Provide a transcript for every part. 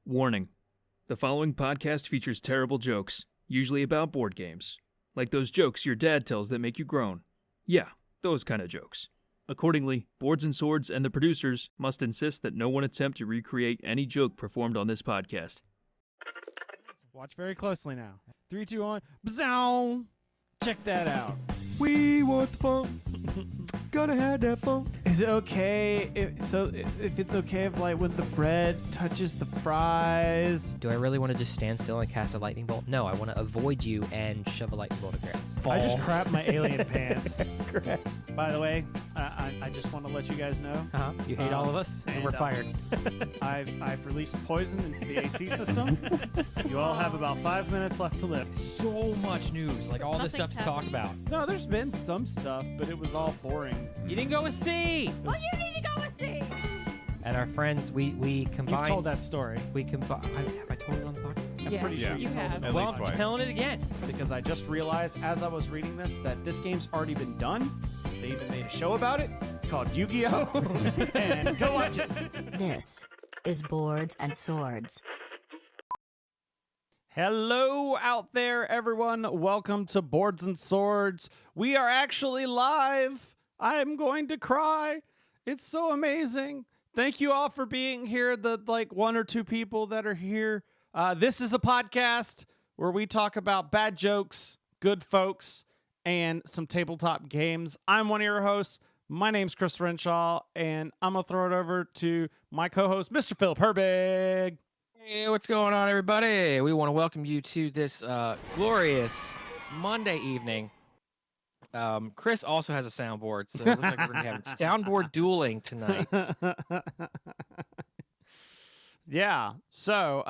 Warning. The following podcast features terrible jokes, usually about board games. Like those jokes your dad tells that make you groan. Yeah, those kind of jokes. Accordingly, Boards and Swords and the producers must insist that no one attempt to recreate any joke performed on this podcast. Watch very closely now. 3, 2, 1. Bzow! Check that out. We want the fun. Gotta have that fun. Is it okay if it's okay if like when the bread touches the fries? Do I really want to just stand still and cast a lightning bolt? No, I want to avoid you and shove a lightning bolt across. I just crapped my alien pants. By the way, I just want to let you guys know. You hate all of us, and we're fired. I've released poison into the AC system. You all have about 5 minutes left to live. So much news, like all this stuff to talk about. No, there's been some stuff, but it was all boring. You didn't go with C. Well, you need to go with C. And our friends, we combined. You've told that story. We combined. Have I told it on the podcast? I'm pretty sure you told it. At least twice. I'm telling it again. Because I just realized as I was reading this that this game's already been done. They even made a show about it. It's called Yu-Gi-Oh! And go watch it. This is Boards and Swords. Hello out there, everyone. Welcome to Boards and Swords. We are actually live. I'm going to cry. It's so amazing. Thank you all for being here, the like 1 or 2 people that are here. This is a podcast where we talk about bad jokes, good folks, and some tabletop games. I'm one of your hosts. My name's Chris Renshaw, and I'm going to throw it over to my co-host, Mr. Philip Herbig. Hey, what's going on, everybody? We want to welcome you to this glorious Monday evening. Chris also has a soundboard, so it looks like we're going to have soundboard dueling tonight. Yeah. So,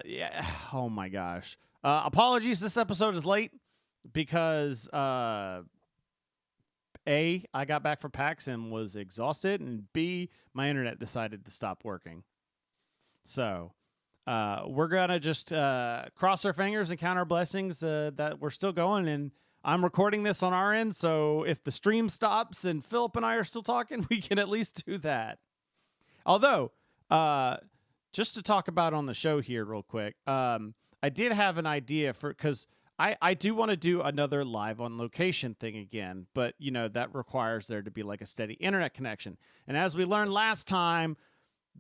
yeah. Oh my gosh. Apologies. This episode is late because, A, I got back from PAX and was exhausted, and B, my internet decided to stop working. So, we're going to just cross our fingers and count our blessings that we're still going. And I'm recording this on our end, so if the stream stops and Philip and I are still talking, we can at least do that. Although, just to talk about on the show here real quick, I did have an idea because I do want to do another live on location thing again, but, you know, that requires there to be like a steady internet connection. And as we learned last time,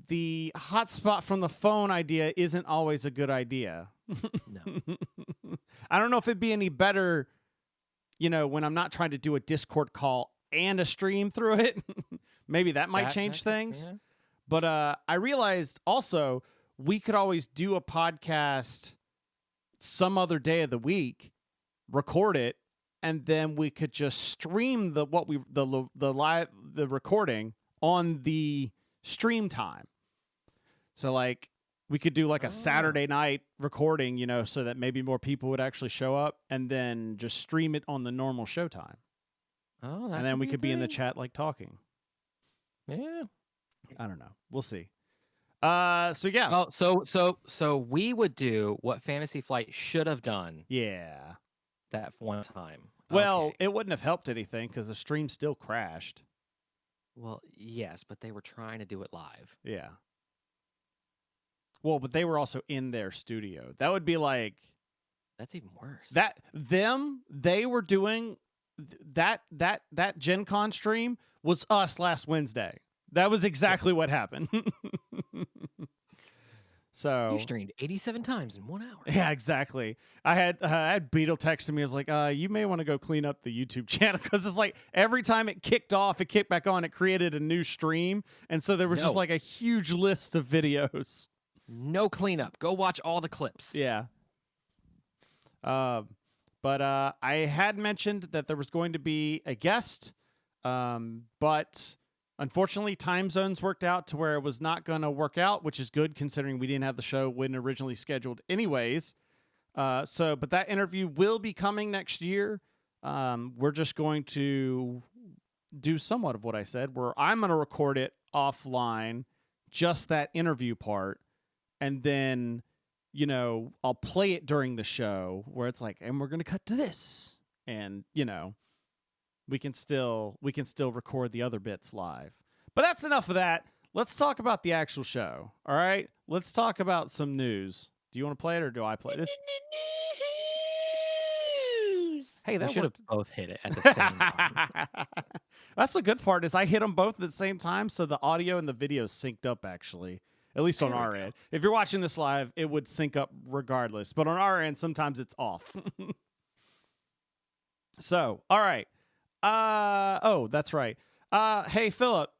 the hotspot from the phone idea isn't always a good idea. No. I don't know if it'd be any better, you know, when I'm not trying to do a Discord call and a stream through it. Maybe that might change things. Yeah. But I realized also we could always do a podcast some other day of the week, record it, and then we could just stream the recording on the stream time. So like we could do like a Saturday night recording, you know, so that maybe more people would actually show up, and then just stream it on the normal show time. Oh, and then we could be in the chat like talking. Yeah. I don't know. We'll see. So yeah. Oh, so we would do what Fantasy Flight should have done. Yeah. That one time. Well, Okay. it wouldn't have helped anything because the stream still crashed. Well, yes, but they were trying to do it live. Yeah. Well, but they were also in their studio. That would be like That's even worse. They were doing that Gen Con stream was us last Wednesday. That was exactly what happened. So you streamed 87 times in 1 hour. Yeah, exactly. I had Beetle texting me. I was like, you may want to go clean up the YouTube channel, because it's like every time it kicked off, it kicked back on, it created a new stream. And so there was just like a huge list of videos. No cleanup. Go watch all the clips. Yeah. But I had mentioned that there was going to be a guest, but unfortunately time zones worked out to where it was not going to work out, which is good considering we didn't have the show when originally scheduled anyways. But that interview will be coming next year. We're just going to do somewhat of what I said, where I'm going to record it offline, just that interview part. And then, you know, I'll play it during the show where it's like, and we're going to cut to this. And, you know, we can still record the other bits live. But that's enough of that. let's talk about the actual show. All right, let's talk about some news. Do you want to play it or do I play this? Hey, We that should have worked. both hit it at the same time. That's the good part is I hit them both at the same time, so the audio and the video synced up actually. At least on There we our go. end. If you're watching this live, it would sync up regardless. But on our end, sometimes it's off. So, all right. Oh, that's right. Hey, Philip.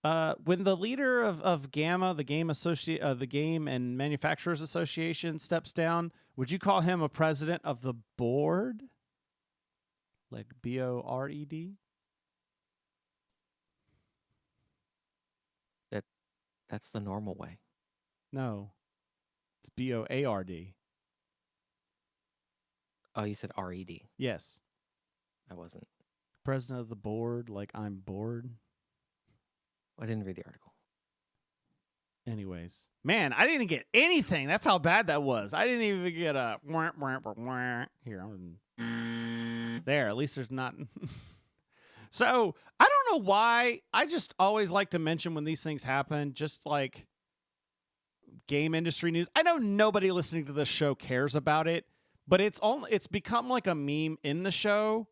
When the leader of GAMA, the Game and Manufacturers Association, steps down, would you call him a president of the board? Like BORED? That's the normal way. No. It's BOARD. Oh, you said RED. Yes. I wasn't. President of the board, like I'm bored. I didn't read the article. Anyways. Man, I didn't get anything. That's how bad that was. I didn't even get a here. There, at least there's not. So, I don't know why. I just always like to mention when these things happen, just like game industry news. I know nobody listening to this show cares about it, but it's become like a meme in the show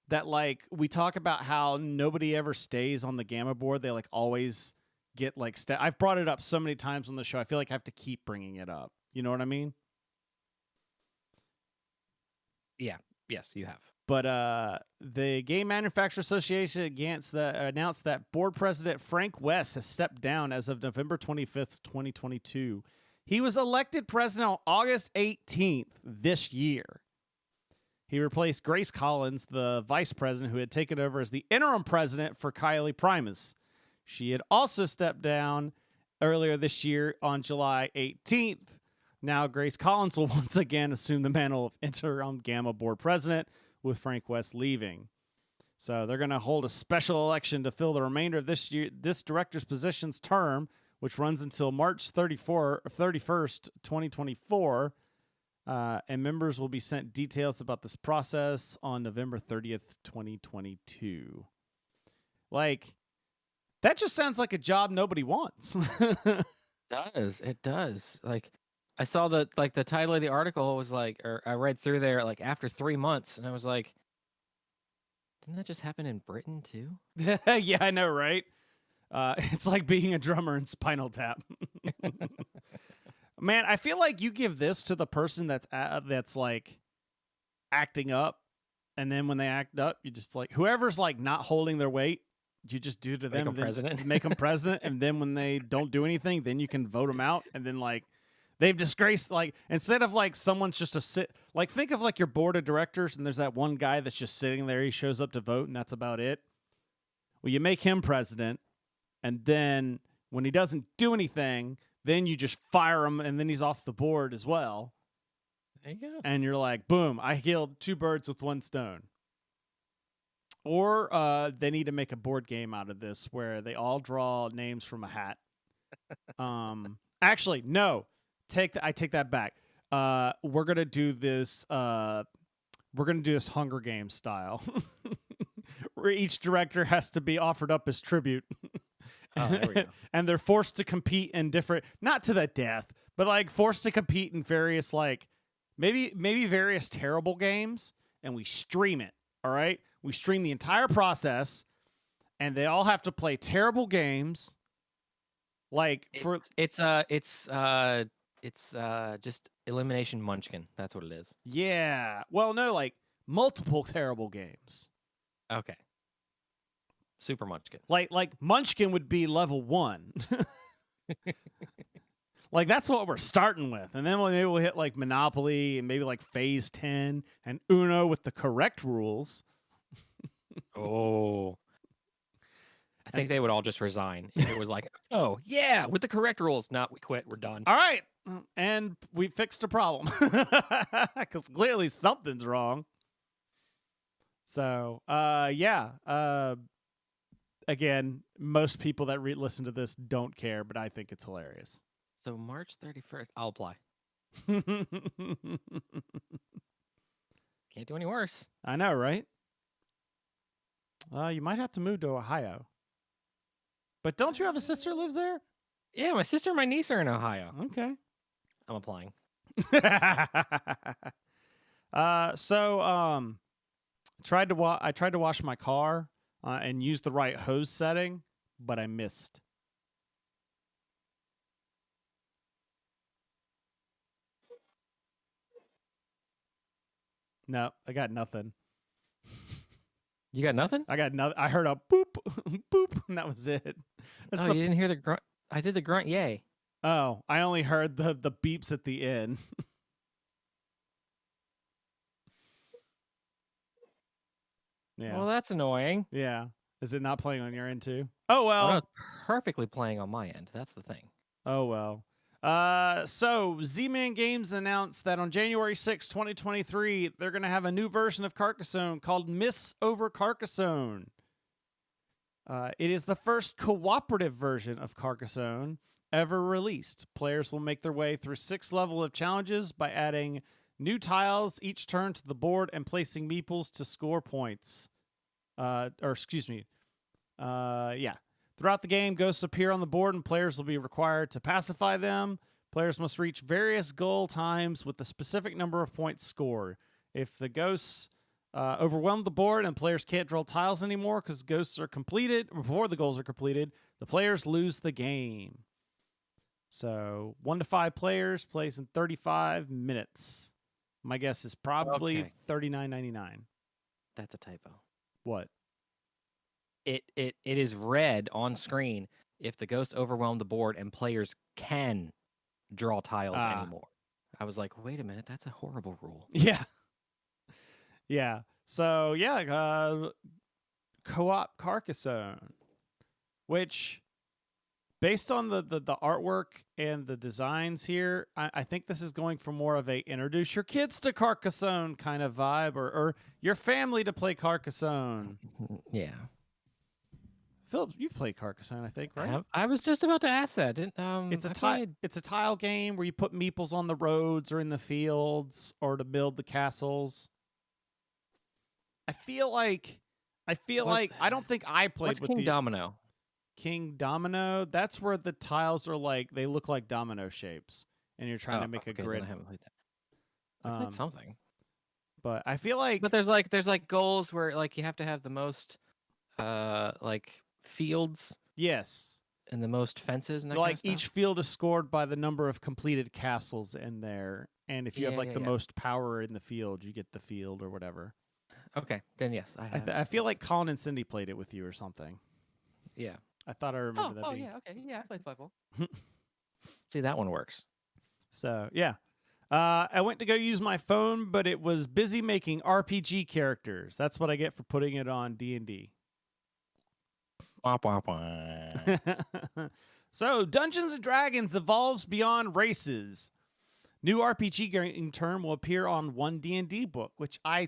that like we talk about how nobody ever stays on the GAMA board. They like always get like I've brought it up so many times on the show. I feel like I have to keep bringing it up. You know what I mean? Yeah. Yes, you have. But the Game Manufacturer Association announced that board president Frank West has stepped down as of November 25th, 2022. He was elected president on August 18th this year. He replaced Grace Collins, the vice president, who had taken over as the interim president for Kylie Primus. She had also stepped down earlier this year on July 18th. Now Grace Collins will once again assume the mantle of interim GAMA board president, with Frank West leaving. So they're going to hold a special election to fill the remainder of this director's position's term, which runs until March 31st, 2024. And members will be sent details about this process on November 30th, 2022. Like, that just sounds like a job nobody wants. It does. Like, I saw the title of the article was like, or I read through there like after 3 months, and I was like, didn't that just happen in Britain too? Yeah, I know, right? It's like being a drummer in Spinal Tap. Man, I feel like you give this to the person that's like acting up, and then when they act up, you just like whoever's like not holding their weight, you just do to them. Make them president. Make them president, and then when they don't do anything, then you can vote them out, and then like. They've disgraced, like, instead of, like, someone's just like, think of, like, your board of directors, and there's that one guy that's just sitting there. He shows up to vote, and that's about it. Well, you make him president, and then when he doesn't do anything, then you just fire him, and then he's off the board as well. There you go. And you're like, boom, I killed two birds with one stone. Or they need to make a board game out of this where they all draw names from a hat. Actually, no. I take that back. We're gonna do this. We're gonna do this Hunger Games style, where each director has to be offered up as tribute. Oh, there we go. And they're forced to compete in different, not to the death, but like forced to compete in various like maybe various terrible games, and we stream it. All right, we stream the entire process, and they all have to play terrible games. Like It's just Elimination Munchkin. That's what it is. Yeah. Well, no, like multiple terrible games. Okay. Super Munchkin. Like Munchkin would be level 1. Like that's what we're starting with. And then maybe we'll hit like Monopoly and maybe like Phase 10 and Uno with the correct rules. Oh. I think they would all just resign if it was like, oh, yeah, with the correct rules. No, we quit. We're done. All right. And we fixed a problem. Because clearly something's wrong. So, yeah. Again, most people that listen to this don't care, but I think it's hilarious. So March 31st, I'll apply. Can't do any worse. I know, right? You might have to move to Ohio. But don't you have a sister who lives there? Yeah, my sister and my niece are in Ohio. Okay. I'm applying. I tried to wash my car and use the right hose setting, but I missed. No, I got nothing. You got nothing? I got nothing. I heard a boop, boop, and that was it. That's Oh, you didn't hear the grunt? I did the grunt, yay. Oh, I only heard the beeps at the end. Yeah. Well, that's annoying. Yeah. Is it not playing on your end too? Oh well. Oh, no, it's perfectly playing on my end. That's the thing. Oh well. So Z-Man Games announced that on January 6, 2023, they're going to have a new version of Carcassonne called Miss over Carcassonne. It is the first cooperative version of Carcassonne ever released. Players will make their way through 6 levels of challenges by adding new tiles each turn to the board and placing meeples to score points. Yeah. Throughout the game, ghosts appear on the board and players will be required to pacify them. Players must reach various goal times with a specific number of points scored. If the ghosts overwhelm the board and players can't draw tiles anymore because ghosts are completed, before the goals are completed, the players lose the game. So 1 to 5 players plays in 35 minutes. My guess is probably $39.99. That's a typo. What? It is red on screen if the ghost overwhelmed the board and players can draw tiles anymore. I was like, wait a minute, that's a horrible rule. Yeah. Yeah. So yeah, co-op Carcassonne, which based on the artwork and the designs here, I think this is going for more of a introduce your kids to Carcassonne kind of vibe, or your family to play Carcassonne. Yeah. Philip, you've played Carcassonne, I think, right? I was just about to ask that. It's a tile game where you put meeples on the roads or in the fields or to build the castles. I feel like I don't think I played What's with King Domino? King Domino. That's where the tiles are they look like domino shapes, and you're trying to make a grid. I haven't played that. I've played something. But I feel like But there's goals where you have to have the most fields yes, and the most fences and that like kind of stuff. each field is scored by the number of completed castles in there, and if you have the most power in the field, you get the field or whatever. Okay, then yes, I have. I feel like Colin and Cindy played it with you or something. Yeah. I thought I remember that. Yeah, okay, yeah, I played 5 ball. See, that one works. So yeah, I went to go use my phone, but it was busy making RPG characters. That's what I get for putting it on D&D. So Dungeons and Dragons evolves beyond races. New RPG game term will appear on one D&D book, which I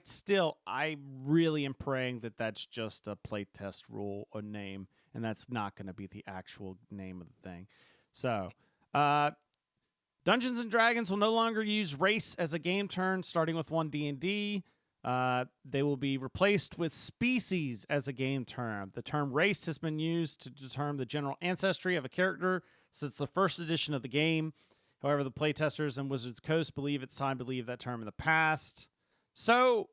really am praying that that's just a playtest rule or name, and that's not going to be the actual name of the thing. So, Dungeons and Dragons will no longer use race as a game term, starting with one D&D. They will be replaced with species as a game term. The term race has been used to determine the general ancestry of a character since the first edition of the game. However, the playtesters and Wizards Coast believe it's time to leave that term in the past. So,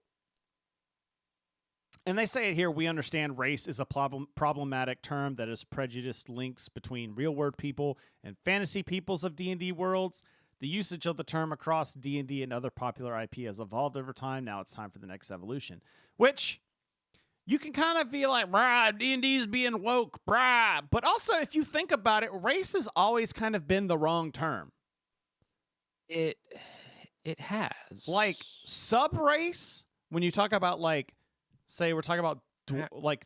and they say it here, we understand race is a problematic term that has prejudiced links between real-world people and fantasy peoples of D&D worlds. The usage of the term across D&D and other popular IP has evolved over time. Now it's time for the next evolution. Which, you can kind of feel like, brah, D&D's being woke, brah. But also, if you think about it, race has always kind of been the wrong term. It has. Like, sub-race, when you talk about, say we're talking about,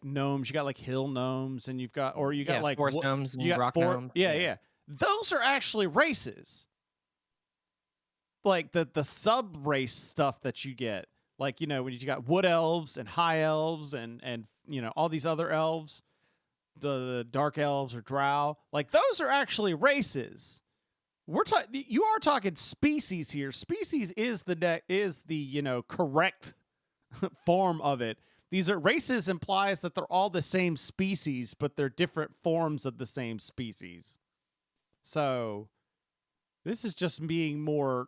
gnomes, you got, hill gnomes, and you've got, forest gnomes and rock gnomes. Yeah. Those are actually races. Like, the sub-race stuff that you get. Like, when you got wood elves and high elves and all these other elves, the dark elves or drow. Like, those are actually races. You are talking species here. Species is the correct form of it. these are races implies that they're all the same species, but they're different forms of the same species. So this is just being more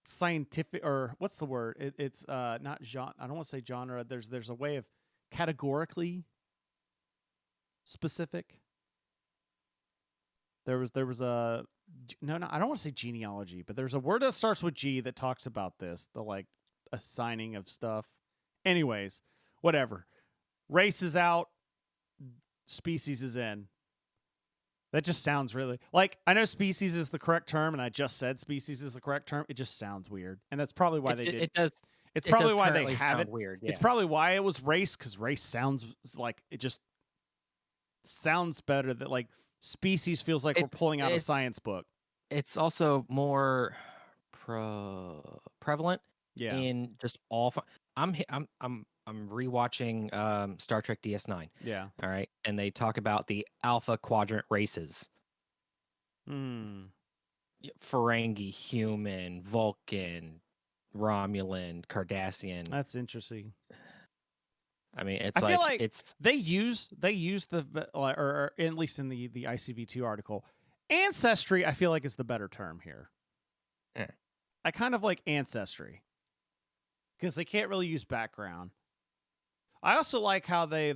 scientific, or what's the word? It's not genre. I don't want to say genre. There's a way of categorically specific. There was a no, I don't want to say genealogy, but there's a word that starts with G that talks about this, the like assigning of stuff. Anyways, whatever. Race is out, species is in. That just sounds really like, I know species is the correct term, and I just said species is the correct term. It just sounds weird, and that's probably why they did. It does. It's It probably does why they currently have sound it. weird. It's yeah. probably why it was race, because race sounds like it just sounds better. That like species feels like we're pulling out a science book. It's also more prevalent Yeah. in just all. I'm rewatching Star Trek DS9. Yeah. All right, and they talk about the Alpha Quadrant races: Ferengi, human, Vulcan, Romulan, Cardassian. That's interesting. I mean, it's I feel like it's they use the or at least in the ICV2 article, ancestry. I feel like is the better term here. Yeah. I kind of like ancestry because they can't really use background. I also like how they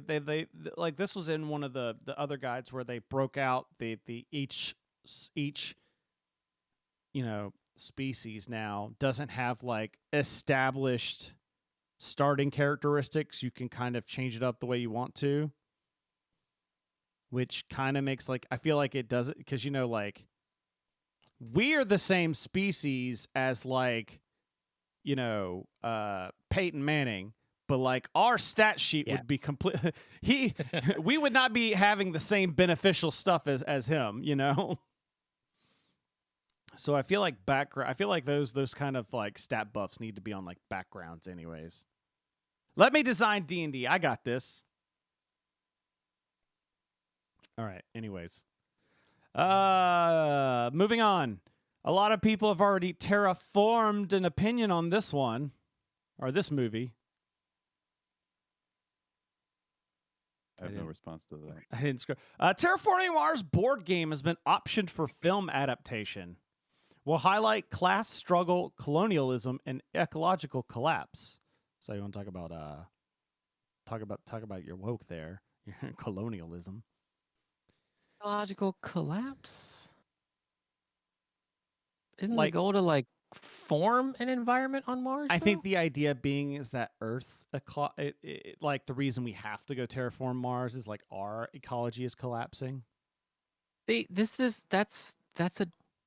like, this was in one of the other guides where they broke out the each species now doesn't have like established starting characteristics. You can kind of change it up the way you want to, which kind of makes like, I feel like it does it because like we are the same species as like Peyton Manning, but like our stat sheet would be complete. We would not be having the same beneficial stuff as him, So I feel like those kind of like stat buffs need to be on like backgrounds anyways. Let me design D&D. I got this. All right. Anyways. Moving on. A lot of people have already terraformed an opinion on this one or this movie. I have no response to that. I didn't scroll. Terraforming Mars board game has been optioned for film adaptation. Will highlight class struggle, colonialism, and ecological collapse. So you want to talk about your woke there, your colonialism, ecological collapse. Isn't like, the goal to like form an environment on Mars? I think the idea being is that Earth's like the reason we have to go terraform Mars is like our ecology is collapsing. See, that's a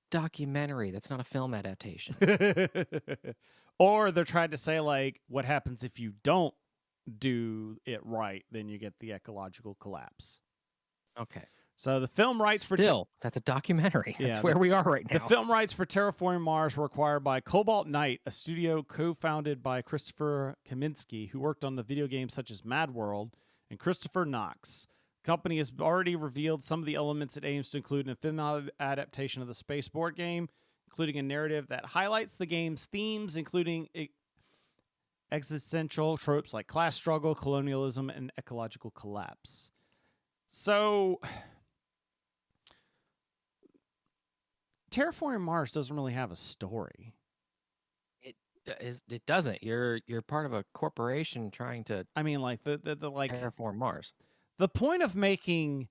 documentary. That's not a film adaptation. Or they're trying to say like, what happens if you don't do it right? Then you get the ecological collapse. Okay. So the film rights that's a documentary. That's where we are right now. The film rights for Terraforming Mars were acquired by Cobalt Knight, a studio co-founded by Christopher Kaminsky, who worked on the video games such as Mad World, and Christopher Knox. The company has already revealed some of the elements it aims to include in a film adaptation of the space board game, including a narrative that highlights the game's themes, including existential tropes like class struggle, colonialism, and ecological collapse. So Terraforming Mars doesn't really have a story. It doesn't. You're part of a corporation trying to. I mean, like the like terraform Mars. The point of making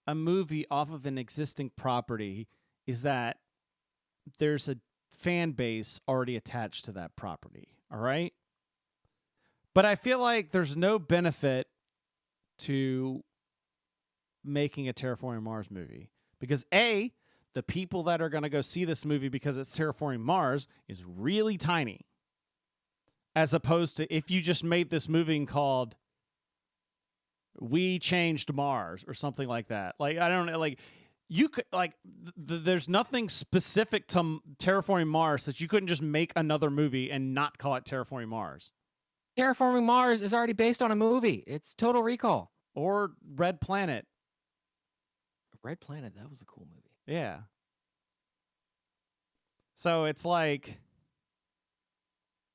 a movie off of an existing property is that there's a fan base already attached to that property. All right, but I feel like there's no benefit to making a Terraforming Mars movie because A, the people that are going to go see this movie because it's Terraforming Mars is really tiny. As opposed to if you just made this movie called We Changed Mars or something like that. Like, I don't know, like you could like there's nothing specific to Terraforming Mars that you couldn't just make another movie and not call it Terraforming Mars. Terraforming Mars is already based on a movie. It's Total Recall. Or Red Planet. Red Planet, that was a cool movie. Yeah. So it's like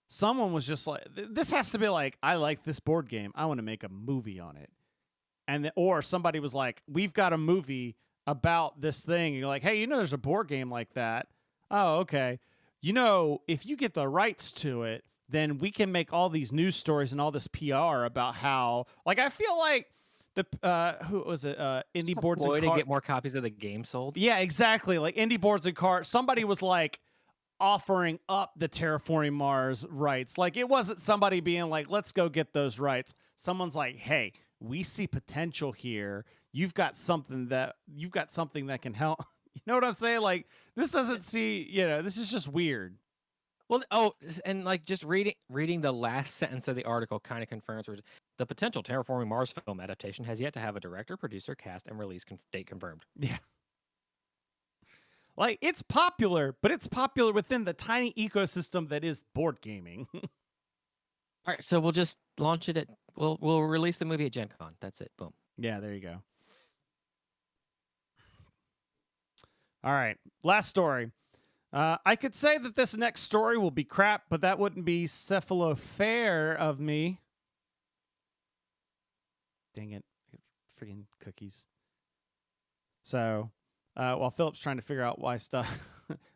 someone was just like, this has to be like, I like this board game. I want to make a movie on it. Or somebody was like, we've got a movie about this thing. And you're like, hey, there's a board game like that. Oh, okay. If you get the rights to it, then we can make all these news stories and all this PR about how, like, I feel like who was it? Indie Boards and to get more copies of the game sold. Yeah, exactly. Like Indie Boards and Cards. Somebody was like offering up the Terraforming Mars rights. Like it wasn't somebody being like, let's go get those rights. Someone's like, hey, we see potential here. You've got something that can help. You know what I'm saying? Like this doesn't this is just weird. Well, and like just reading the last sentence of the article kind of confirms the potential Terraforming Mars film adaptation has yet to have a director, producer, cast, and release date confirmed. Yeah. Like it's popular, but it's popular within the tiny ecosystem that is board gaming. All right, so we'll just launch it we'll release the movie at Gen Con. That's it. Boom. Yeah, there you go. All right, last story. I could say that this next story will be crap, but that wouldn't be cephalo-fair of me. Dang it. Freaking cookies. So, while Philip's trying to figure out why stuff...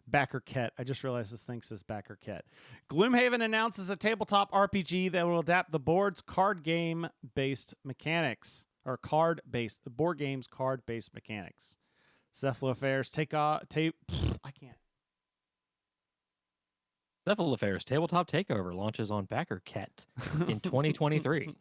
Backer Ket. I just realized this thing says Backer Ket. Gloomhaven announces a tabletop RPG that will adapt the board's card game-based mechanics. Or board games card-based mechanics. Cephalo-fair's I can't. Cephalo-fair's tabletop takeover launches on Backer Ket in 2023.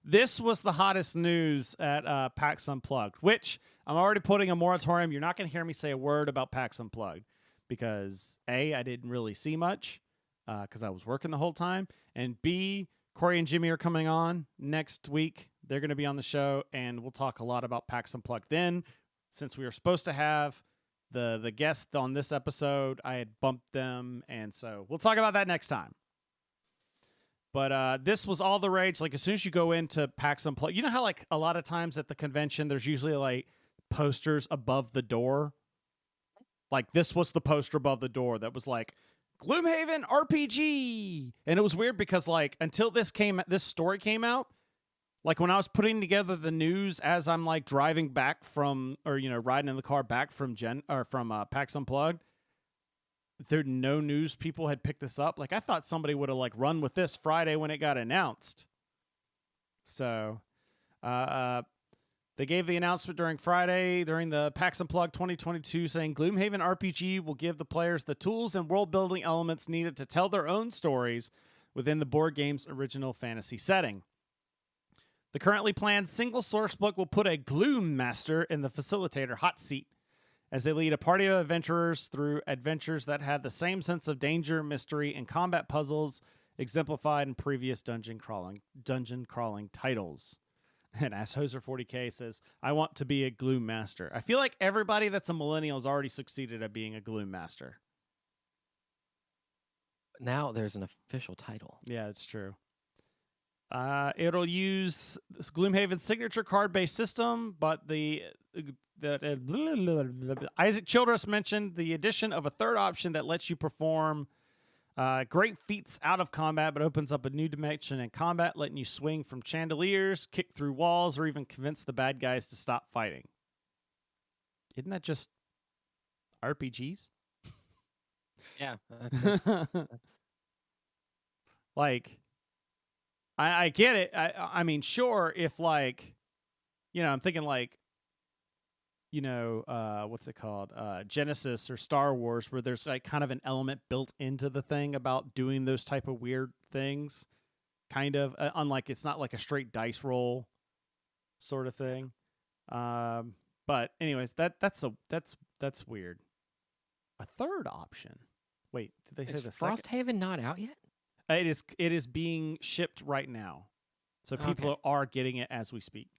This was the hottest news at PAX Unplugged, which I'm already putting a moratorium. You're not going to hear me say a word about PAX Unplugged because A, I didn't really see much because I was working the whole time, and B, Corey and Jimmy are coming on next week. They're going to be on the show, and we'll talk a lot about PAX Unplugged then. Since we were supposed to have the guest on this episode, I had bumped them, and so we'll talk about that next time. But this was all the rage. Like, as soon as you go into PAX Unplugged, you know how, like, a lot of times at the convention, there's usually, like, posters above the door? Like, this was the poster above the door that was, like, Gloomhaven RPG! And it was weird because, like, until this story came out, like, when I was putting together the news as I'm, like, driving back from, or, riding in the car back from PAX Unplugged, no news people had picked this up. Like, I thought somebody would have, like, run with this Friday when it got announced. So, they gave the announcement during the PAX Unplugged 2022, saying Gloomhaven RPG will give the players the tools and world-building elements needed to tell their own stories within the board game's original fantasy setting. The currently planned single source book will put a Gloom Master in the facilitator hot seat as they lead a party of adventurers through adventures that have the same sense of danger, mystery, and combat puzzles exemplified in previous dungeon crawling titles. And Asshoser40K says, I want to be a Gloom Master. I feel like everybody that's a millennial has already succeeded at being a Gloom Master. Now there's an official title. Yeah, it's true. It'll use this Gloomhaven signature card-based system, but Isaac Childress mentioned the addition of a third option that lets you perform great feats out of combat, but opens up a new dimension in combat, letting you swing from chandeliers, kick through walls, or even convince the bad guys to stop fighting. Isn't that just RPGs? Yeah. That's... Like... I get it. I mean, sure, if, like, I'm thinking, like, what's it called? Genesis or Star Wars, where there's, like, kind of an element built into the thing about doing those type of weird things, kind of. Unlike, it's not like a straight dice roll sort of thing. But anyways, that's weird. A third option. Wait, did they say the second? Frosthaven not out yet? It is being shipped right now, so people are getting it as we speak.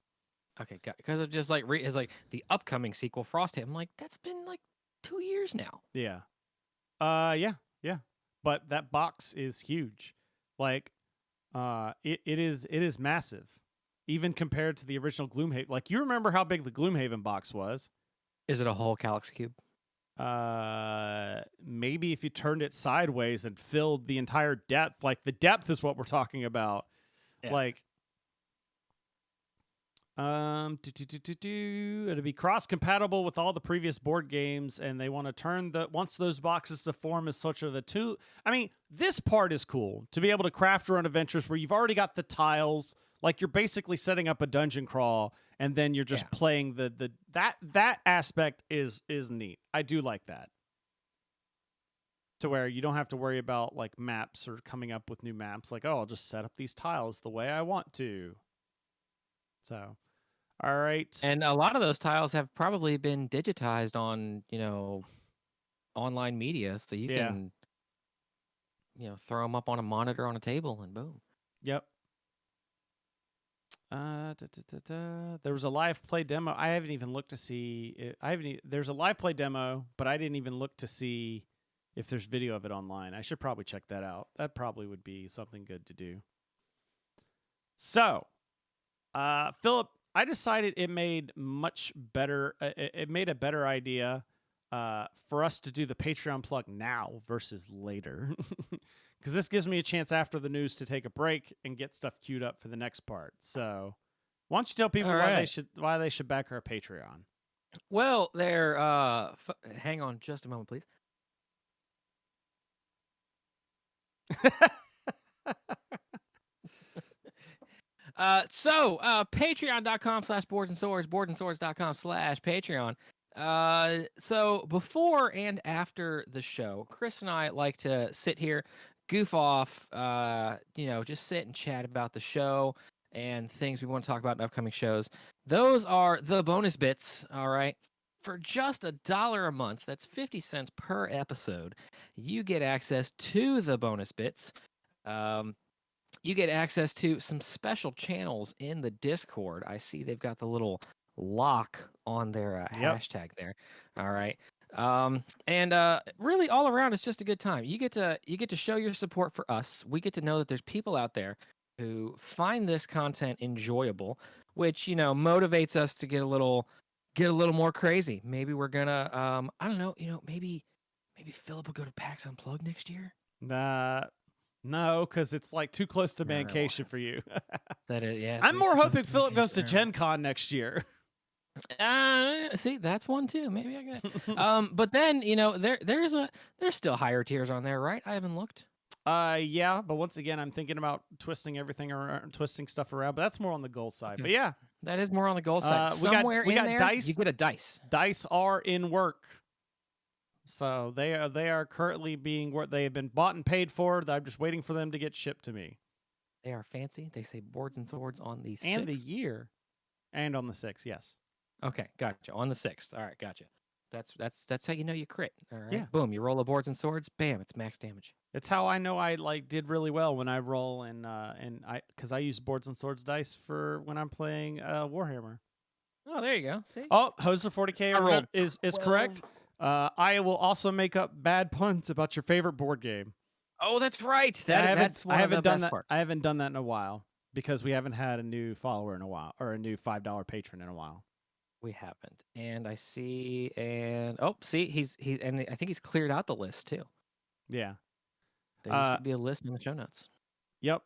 Okay, because of just like it's like the upcoming sequel, Frosthaven. I'm like, that's been like 2 years now. Yeah, yeah. But that box is huge. Like, it is massive, even compared to the original Gloomhaven. Like, you remember how big the Gloomhaven box was? Is it a whole Calyx cube? maybe if you turned it sideways and filled the entire depth, like the depth is what we're talking about. Yeah. Like, it'll be cross-compatible with all the previous board games, and they want to turn once those boxes to form as such of a two. I mean, this part is cool to be able to craft your own adventures where you've already got the tiles, like you're basically setting up a dungeon crawl, and then you're just playing that aspect is neat. I do like that. To where you don't have to worry about like maps or coming up with new maps. Like, oh, I'll just set up these tiles the way I want to. So, all right. And a lot of those tiles have probably been digitized on, online media, so you can, throw them up on a monitor on a table and boom. Yep. There was a live play demo. I haven't even looked to see. There's a live play demo, but I didn't even look to see if there's video of it online. I should probably check that out. That probably would be something good to do. So, Philip, I decided it made much better. It made a better idea for us to do the Patreon plug now versus later, because this gives me a chance after the news to take a break and get stuff queued up for the next part. So, why don't you tell people why they should back our Patreon? Well, hang on just a moment, please. Patreon.com/boards and swords, boardandswords.com/Patreon. So before and after the show, Chris and I like to sit here, goof off, just sit and chat about the show and things we want to talk about in upcoming shows. Those are the bonus bits, all right? For just $1 a month, that's 50 cents per episode, you get access to the bonus bits. You get access to some special channels in the Discord. I see they've got the little lock on their hashtag there. All right. And really all around, it's just a good time. You get to show your support for us. We get to know that there's people out there who find this content enjoyable, which, motivates us to get a little more crazy. Maybe we're gonna, I don't know, maybe Philip will go to PAX Unplugged next year. No, because it's like too close to Mancation for you. That is, yeah. I'm more hoping Philip goes to Gen Con next year. See, that's one too. Maybe I get. But then there's still higher tiers on there, right? I haven't looked. Yeah, but once again, I'm thinking about twisting stuff around. But that's more on the gold side. Okay. But yeah, that is more on the gold side. We got dice. You get a dice. Dice are in work. So they are currently they have been bought and paid for. I'm just waiting for them to get shipped to me. They are fancy. They say boards and swords on the 6th. And the year. And on the 6th, yes. Okay, gotcha. On the 6th. All right, gotcha. That's how you know you crit. All right. Yeah. Boom, you roll a boards and swords, bam, it's max damage. It's how I know I did really well when I roll because I use boards and swords dice for when I'm playing Warhammer. Oh, there you go. See? Oh, Hoser 40K is correct. I will also make up bad puns about your favorite board game. Oh, that's right. That's one of the best parts. I haven't done that in a while because we haven't had a new follower in a while or a new $5 patron in a while. We haven't. And I see, he's and I think he's cleared out the list too. Yeah. There used to be a list in the show notes. Yep.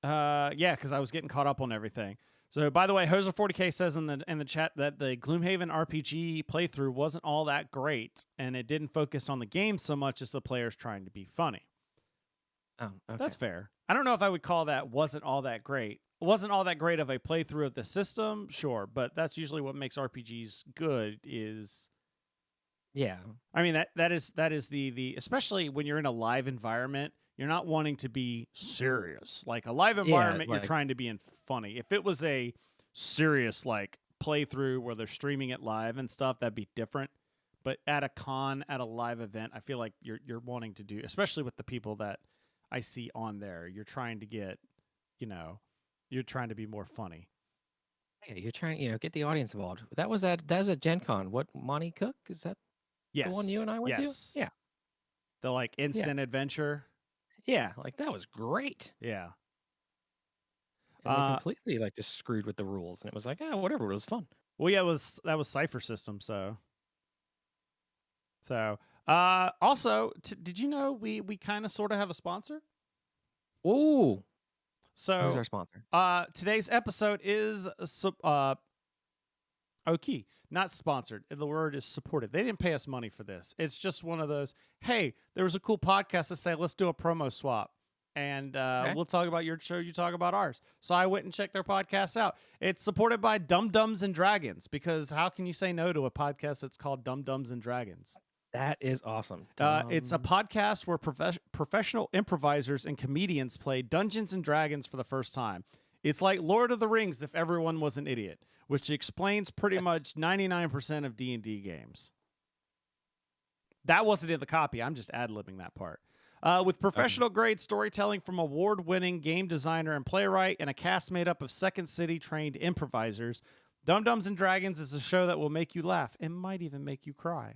Yeah, because I was getting caught up on everything. So, by the way, Hoser 40K says in the chat that the Gloomhaven RPG playthrough wasn't all that great, and it didn't focus on the game so much as the players trying to be funny. Oh, okay. That's fair. I don't know if I would call that wasn't all that great. It wasn't all that great of a playthrough of the system, sure, but that's usually what makes RPGs good. Is yeah. I mean that is the especially when you're in a live environment. You're not wanting to be serious. Like a live environment, you're trying to be funny. If it was a serious like playthrough where they're streaming it live and stuff, that'd be different. But at a con, at a live event, I feel like you're wanting to do, especially with the people that I see on there, you're trying to get, you're trying to be more funny. Yeah, you're trying, get the audience involved. That was at Gen Con. What, Monty Cook? Is that the one you and I went to? Yeah. The like instant adventure. Yeah, like that was great. Yeah. And they completely like just screwed with the rules, and it was like, whatever, it was fun. Well, yeah, that was Cypher System, so. So, also, did you know we kind of sort of have a sponsor? Ooh, who's So, our sponsor? today's episode is okay, not sponsored. The word is supported. They didn't pay us money for this. It's just one of those, hey, there was a cool podcast that say, let's do a promo swap. And Okay. we'll talk about your show, you talk about ours. So I went and checked their podcast out. It's supported by Dum Dums and Dragons, because how can you say no to a podcast that's called Dum Dums and Dragons? That is awesome. It's a podcast where professional improvisers and comedians play Dungeons and Dragons for the first time. It's like Lord of the Rings if everyone was an idiot, which explains pretty much 99% of D&D games. That wasn't in the copy. I'm just ad-libbing that part. With professional-grade storytelling from award-winning game designer and playwright and a cast made up of Second City-trained improvisers, Dum Dums and Dragons is a show that will make you laugh and might even make you cry.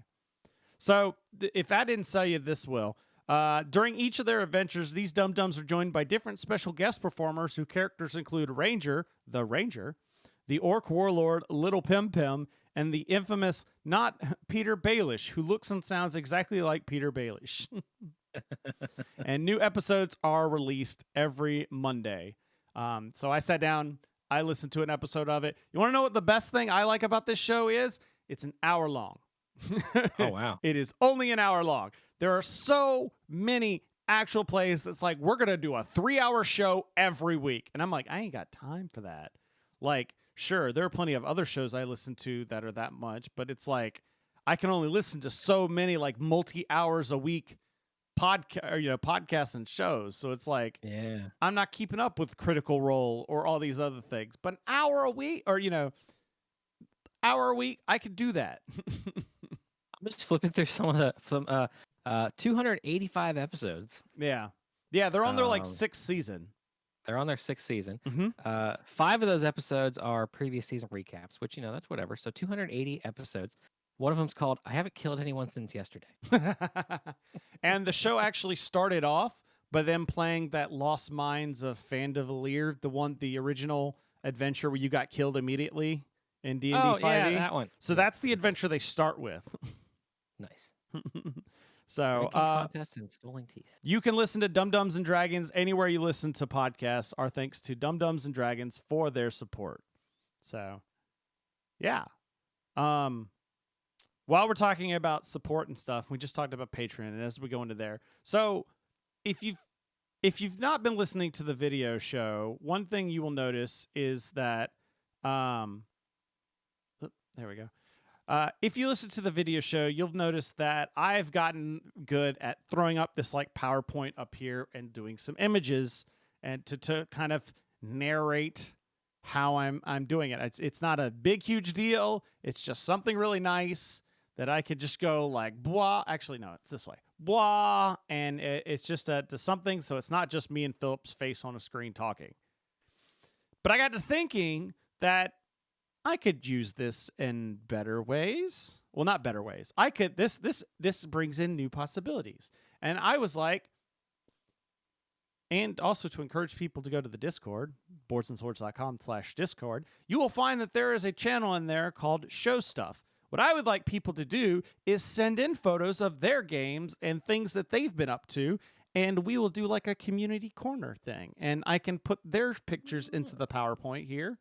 So, if I didn't sell you, this will. During each of their adventures, these Dum Dums are joined by different special guest performers whose characters include Ranger, the Orc Warlord, Little Pim Pim, and the infamous not Peter Baelish, who looks and sounds exactly like Peter Baelish. And new episodes are released every Monday. So I sat down, I listened to an episode of it. You want to know what the best thing I like about this show is? It's an hour long. Oh, wow. It is only an hour long. There are so many actual plays that's like, we're going to do a 3-hour show every week. And I'm like, I ain't got time for that. Like, sure, there are plenty of other shows I listen to that are that much, but it's like, I can only listen to so many like multi-hours a week podcasts and shows. So it's like, Yeah. I'm not keeping up with Critical Role or all these other things. But an hour a week, or hour a week, I could do that. I'm just flipping through some of the 285 episodes. Yeah, they're on their like Um, 6th season. They're on their 6th season. Mm-hmm. 5 of those episodes are previous season recaps, which that's whatever. So 280 episodes. One of them's called "I Haven't Killed Anyone Since Yesterday." And the show actually started off by them playing that Lost Mines of Fandavalier, the original adventure where you got killed immediately in D&D 5e. Yeah, that one. So that's the adventure they start with. Nice. So Drinking contest and stolen teeth. you can listen to Dum Dums and Dragons anywhere you listen to podcasts. Our thanks to Dum Dums and Dragons for their support. So, yeah. While we're talking about support and stuff, we just talked about Patreon, and as we go into there, so if you've not been listening to the video show, one thing you will notice is that, there we go. If you listen to the video show, you'll notice that I've gotten good at throwing up this like PowerPoint up here and doing some images and to kind of narrate how I'm doing it. It's not a big, huge deal. It's just something really nice that I could just go like, blah. Actually, no, it's this way. Blah. And it's just to something. So it's not just me and Philip's face on a screen talking. But I got to thinking that I could use this in better ways. Well, not better ways. I could, this brings in new possibilities. And I was like, and also to encourage people to go to the Discord, boardsandswords.com/Discord, you will find that there is a channel in there called Show Stuff. What I would like people to do is send in photos of their games and things that they've been up to, and we will do like a community corner thing. And I can put their pictures into the PowerPoint here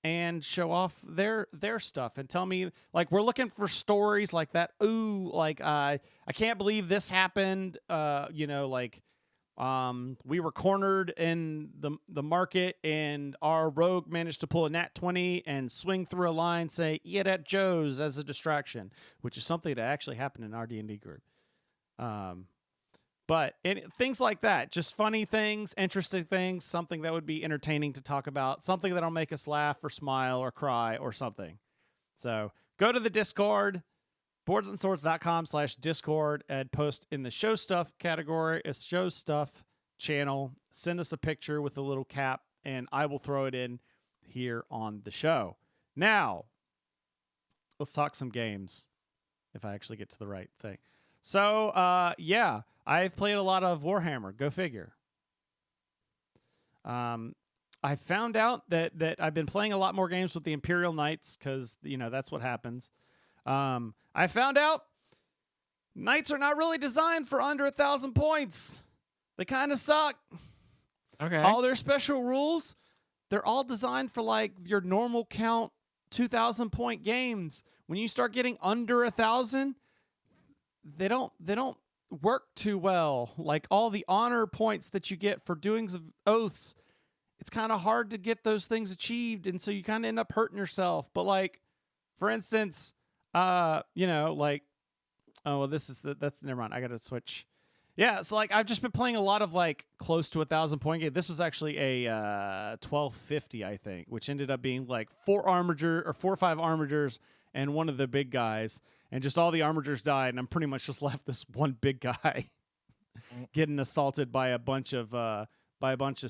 and show off their stuff and tell me, like, we're looking for stories like that. Ooh, like, I can't believe this happened. We were cornered in the market, and our rogue managed to pull a nat 20 and swing through a line, say, "Eat at Joe's" as a distraction, which is something that actually happened in our D&D group. But things like that, just funny things, interesting things, something that would be entertaining to talk about, something that'll make us laugh or smile or cry or something. So go to the Discord, boardsandswords.com/Discord, and post in the show stuff category, a show stuff channel. Send us a picture with a little cap, and I will throw it in here on the show. Now, let's talk some games, if I actually get to the right thing. So, yeah, I've played a lot of Warhammer. Go figure. I found out that I've been playing a lot more games with the Imperial Knights because, that's what happens. I found out Knights are not really designed for under 1,000 points. They kind of suck. Okay. All their special rules, they're all designed for like your normal count 2,000 point games. When you start getting under 1,000, they don't work too well. Like all the honor points that you get for doings of oaths, it's kind of hard to get those things achieved, and so you kind of end up hurting yourself. But like, for instance, like, oh well, that's never mind. I gotta switch. Yeah, so like I've just been playing a lot of like close to 1,000 point game. This was actually a 1250, I think, which ended up being like 4 or 5 armigers and one of the big guys, and just all the armigers died, and I'm pretty much just left this one big guy getting assaulted by a bunch of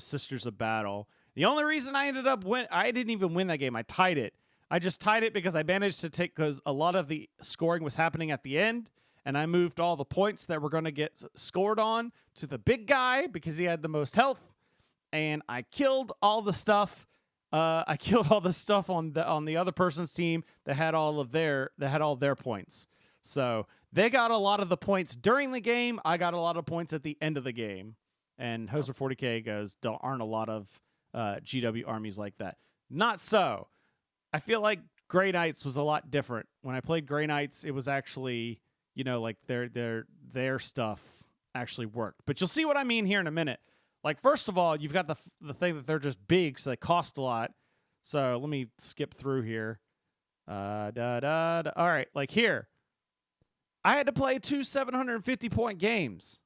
Sisters of Battle. The only reason I ended up I didn't even win that game. I tied it. I just tied it because I managed to because a lot of the scoring was happening at the end. And I moved all the points that were going to get scored on to the big guy because he had the most health, and I killed all the stuff. I killed all the stuff on the other person's team that had all their points. So they got a lot of the points during the game. I got a lot of points at the end of the game. And Hoser 40K goes, aren't a lot of GW armies like that. Not so. I feel like Grey Knights was a lot different. When I played Grey Knights, it was actually, like their stuff actually worked. But you'll see what I mean here in a minute. Like, first of all, you've got the thing that they're just big, so they cost a lot. So let me skip through here. All right, like here. I had to play 2 750-point games.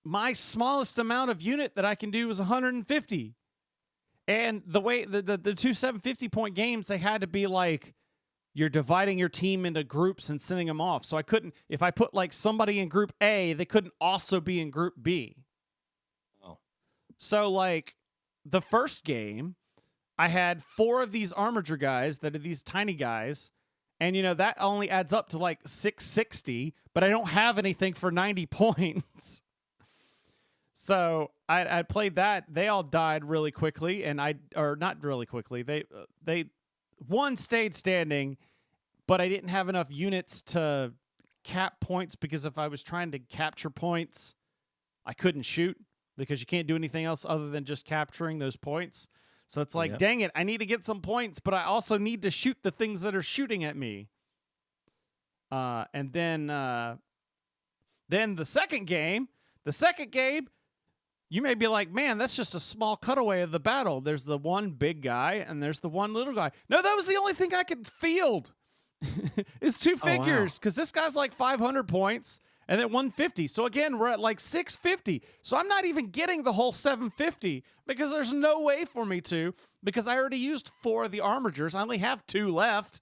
My smallest amount of unit that I can do is 150. And the way the 2 750-point games, they had to be like, you're dividing your team into groups and sending them off. So I couldn't, if I put like somebody in group A, they couldn't also be in group B. Oh. So like the first game, I had 4 of these armiger guys that are these tiny guys. And that only adds up to like 660, but I don't have anything for 90 points. So I played that. They all died really quickly, and not really quickly. They one stayed standing, but I didn't have enough units to cap points because if I was trying to capture points, I couldn't shoot because you can't do anything else other than just capturing those points. So it's like, dang it, I need to get some points, but I also need to shoot the things that are shooting at me. And then the second game, you may be like, man, that's just a small cutaway of the battle. There's the one big guy and there's the one little guy. No, that was the only thing I could field. It's 2 figures because this guy's like 500 points and then 150. So again, we're at like 650. So I'm not even getting the whole 750 because there's no way for me to, because I already used 4 of the armigers. I only have 2 left.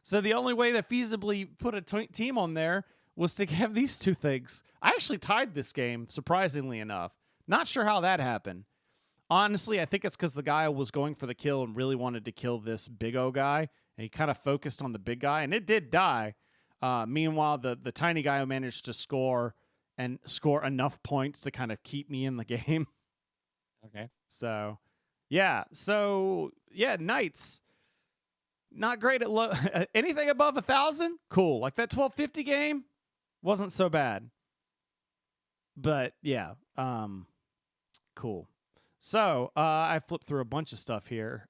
So the only way to feasibly put a team on there was to have these 2 things. I actually tied this game, surprisingly enough. Not sure how that happened. Honestly, I think it's because the guy was going for the kill and really wanted to kill this big O guy, and he kind of focused on the big guy, and it did die. Meanwhile, the tiny guy managed to score enough points to kind of keep me in the game. Okay. So, Knights. Not great at anything above 1,000. Cool. Like that 1250 game wasn't so bad. But yeah, cool. So I flipped through a bunch of stuff here.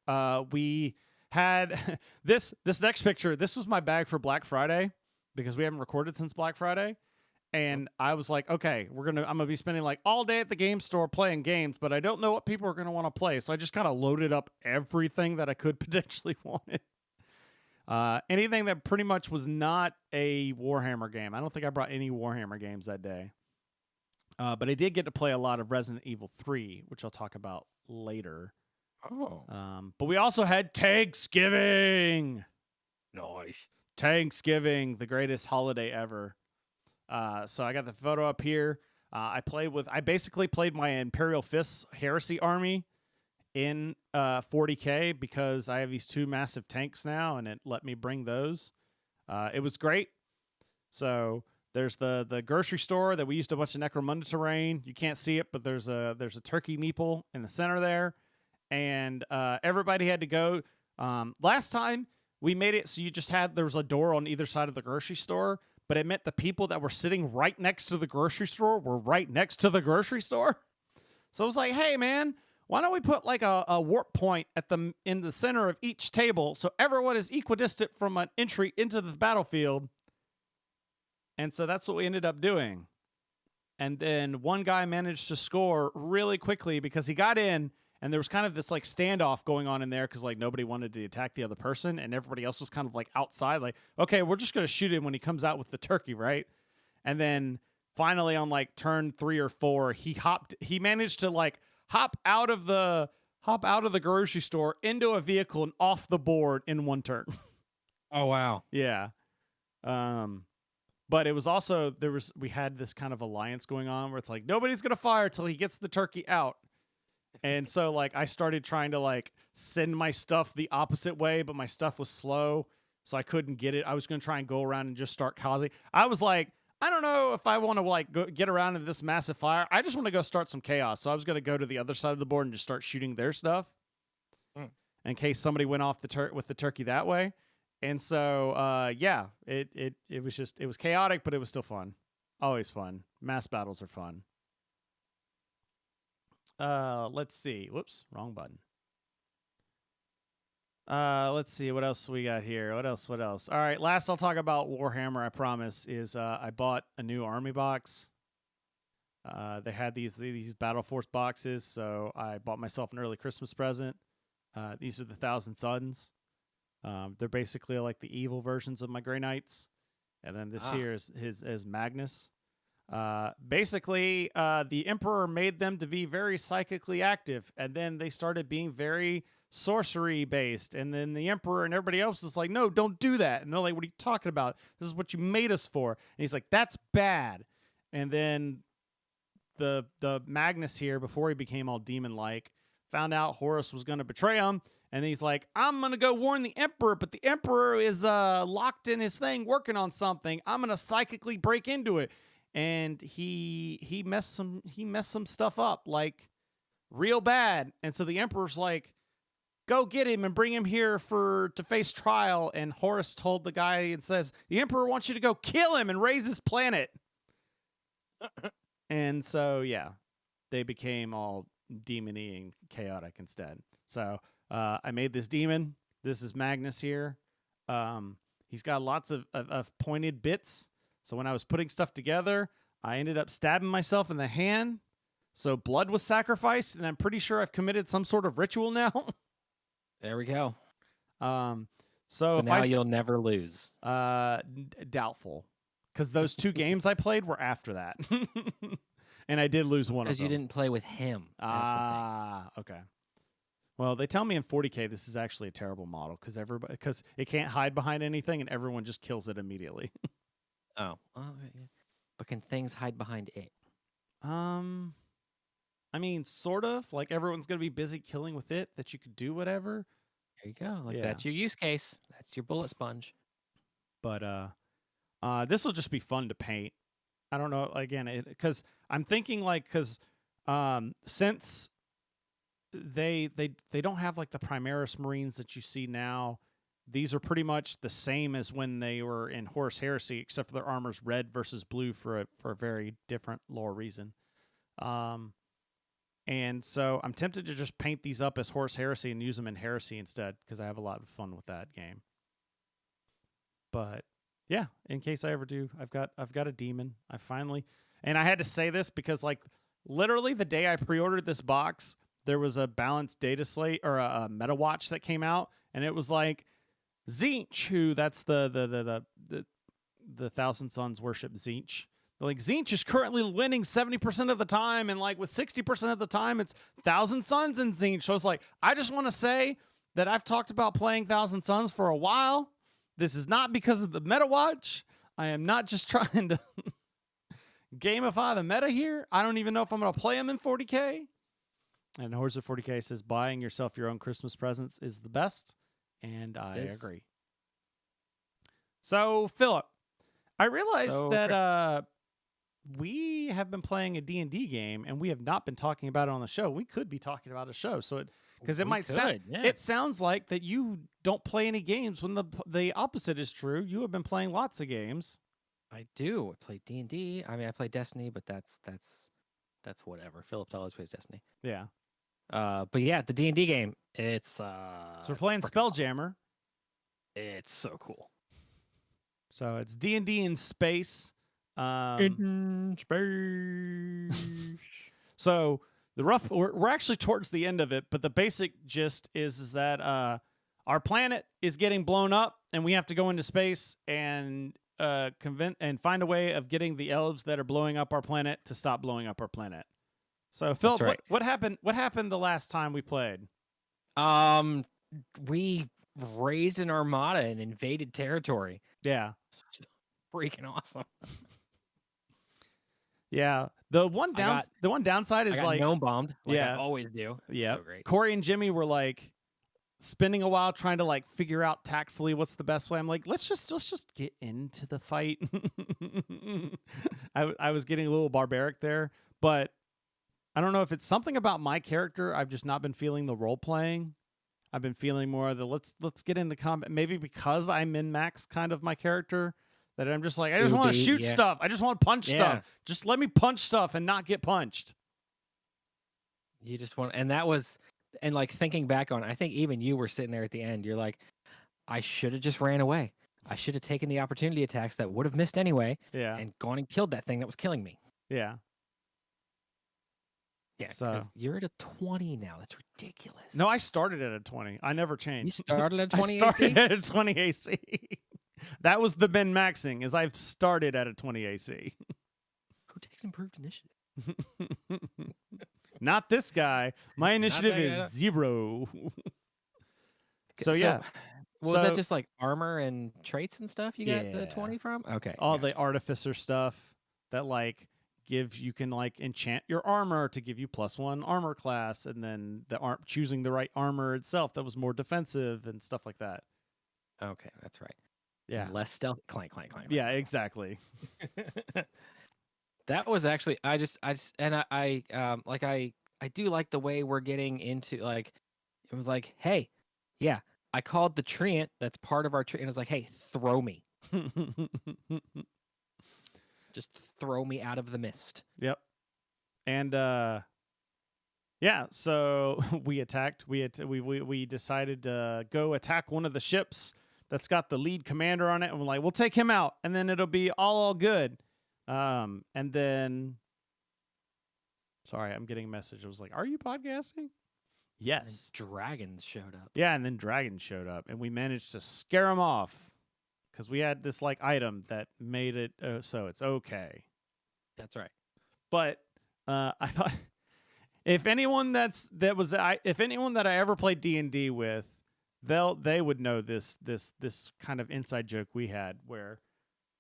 We had this next picture. This was my bag for Black Friday because we haven't recorded since Black Friday. And I was like, okay, I'm gonna be spending like all day at the game store playing games, but I don't know what people are gonna want to play. So I just kind of loaded up everything that I could potentially want. Anything that pretty much was not a Warhammer game. I don't think I brought any Warhammer games that day. But I did get to play a lot of Resident Evil 3, which I'll talk about later. Oh. But we also had Thanksgiving. Nice. Thanksgiving, the greatest holiday ever. So I got the photo up here. I basically played my Imperial Fists Heresy army in 40K because I have these 2 massive tanks now, and it let me bring those. It was great. So there's the grocery store that we used a bunch of Necromunda terrain. You can't see it, but there's a turkey meeple in the center there, and everybody had to go. Last time we made it so there was a door on either side of the grocery store, but it meant the people that were sitting right next to the grocery store were right next to the grocery store. So I was like, hey, man, why don't we put like a warp point in the center of each table so everyone is equidistant from an entry into the battlefield? And so that's what we ended up doing. And then one guy managed to score really quickly because he got in, and there was kind of this like standoff going on in there because like nobody wanted to attack the other person, and everybody else was kind of like outside, like, okay, we're just gonna shoot him when he comes out with the turkey, right? And then finally on like turn 3 or 4, he managed to like hop out of the grocery store into a vehicle and off the board in one turn. Oh wow. Yeah. But it was also, we had this kind of alliance going on where it's like, nobody's going to fire till he gets the turkey out. And so like, I started trying to like send my stuff the opposite way, but my stuff was slow. So I couldn't get it. I was going to try and go around and just start causing. I was like, I don't know if I want to like get around into this massive fire. I just want to go start some chaos. So I was going to go to the other side of the board and just start shooting their stuff in case somebody went off with the turkey that way. And so, yeah, it was chaotic, but it was still fun. Always fun. Mass battles are fun. Let's see. Whoops, wrong button. Let's see what else we got here. What else? All right, last I'll talk about Warhammer, I promise, is I bought a new army box. They had these Battle Force boxes, so I bought myself an early Christmas present. These are the Thousand Suns. They're basically like the evil versions of my Grey Knights. And then this here is Magnus. Basically, the Emperor made them to be very psychically active, and then they started being very sorcery based. And then the Emperor and everybody else is like, no, don't do that. And they're like, what are you talking about? This is what you made us for. And he's like, that's bad. And then the Magnus here, before he became all demon-like, found out Horus was going to betray him. And he's like, I'm going to go warn the Emperor, but the Emperor is locked in his thing working on something. I'm going to psychically break into it. And he messed some stuff up, like real bad. And so the Emperor's like, go get him and bring him here to face trial. And Horus told the guy and says, the Emperor wants you to go kill him and raise his planet. And so, yeah, they became all demon-y and chaotic instead. So I made this demon. This is Magnus here. He's got lots of pointed bits. So when I was putting stuff together, I ended up stabbing myself in the hand. So blood was sacrificed, and I'm pretty sure I've committed some sort of ritual now. There we go. So now you'll never lose. Doubtful. Because those 2 games I played were after that. And I did lose one of them. Because you didn't play with him. Okay. Well, they tell me in 40K this is actually a terrible model because it can't hide behind anything and everyone just kills it immediately. Oh, yeah. But can things hide behind it? I mean, sort of. Like everyone's gonna be busy killing with it. That you could do whatever. There you go. Like that's your use case. That's your bullet sponge. But this will just be fun to paint. I don't know. Again, because I'm thinking since they don't have like the Primaris Marines that you see now. These are pretty much the same as when they were in Horus Heresy, except for their armor's red versus blue for a very different lore reason. And so I'm tempted to just paint these up as Horus Heresy and use them in Heresy instead, because I have a lot of fun with that game. But yeah, in case I ever do, I've got a demon. And I had to say this because like literally the day I pre-ordered this box, there was a balanced data slate or a meta watch that came out, and it was like Tzeentch, that's the Thousand Suns worship Tzeentch. They're like, Tzeentch is currently winning 70% of the time, and like with 60% of the time, it's Thousand Suns and Tzeentch. So it's like, I just want to say that I've talked about playing Thousand Suns for a while. This is not because of the meta watch. I am not just trying to gamify the meta here. I don't even know if I'm going to play them in 40K. And Horse of 40K says, buying yourself your own Christmas presents is the best. And I agree. So, Philip, I realized that we have been playing a D&D game, and we have not been talking about it on the show. We could be talking about a show, it sounds like that you don't play any games when the opposite is true. You have been playing lots of games. I do. I play D&D. I mean, I play Destiny, but that's whatever. Philip always plays Destiny. Yeah. But yeah, the D&D game. It's So we're it's playing freaking awesome. Spelljammer. It's so cool. So it's D&D in space. In space. So we're actually towards the end of it, but the basic gist is that our planet is getting blown up, and we have to go into space and find a way of getting the elves that are blowing up our planet to stop blowing up our planet. So Philip, right. what happened? What happened the last time we played? We raised an armada and invaded territory. Yeah. Freaking awesome. Yeah. The one downside is I got like gnome bombed. Like yeah. I always do. It's Yeah. so great. Corey and Jimmy were like spending a while trying to like figure out tactfully what's the best way. I'm like, let's just get into the fight. I was getting a little barbaric there, but I don't know if it's something about my character. I've just not been feeling the role playing. I've been feeling more of the let's get into combat. Maybe because I min-max kind of my character, that I'm just like, I just want to shoot stuff. I just want to punch stuff. Just let me punch stuff and not get punched. You just want, and that was, and like thinking back on, I think even you were sitting there at the end. You're like, I should have just ran away. I should have taken the opportunity attacks that would have missed anyway. Yeah. And gone and killed that thing that was killing me. Yeah. Yeah, So 'cause you're at a 20 now. That's ridiculous. No, I started at a 20. I never changed. You started at 20 I started AC? at a 20 AC. That was the Ben maxing, is I've started at a 20 AC. Who takes improved initiative? Not this guy. My initiative that guy. is 0. So yeah. Was So- that just like armor and traits and stuff you got the Yeah. 20 from? Okay. All gotcha. the artificer stuff that like you can like enchant your armor to give you +1 armor class, and then choosing the right armor itself that was more defensive and stuff like that. Okay, that's right. Yeah. And less stealth. Clank, clank, clank. Yeah, exactly. That was actually I do like the way we're getting into like it was like, hey, yeah, I called the treant that's part of our tree and it was like, hey, throw me. Just throw me out of the mist. Yep. And yeah, so we attacked. We decided to go attack one of the ships that's got the lead commander on it, and we're like, we'll take him out, and then it'll be all good. And then, sorry, I'm getting a message. It was like, are you podcasting? Yes. And dragons showed up. Yeah, and then dragons showed up, and we managed to scare them off because we had this like item that made it so it's okay. That's right. But I thought if anyone that I ever played D&D with, they would know this kind of inside joke we had where.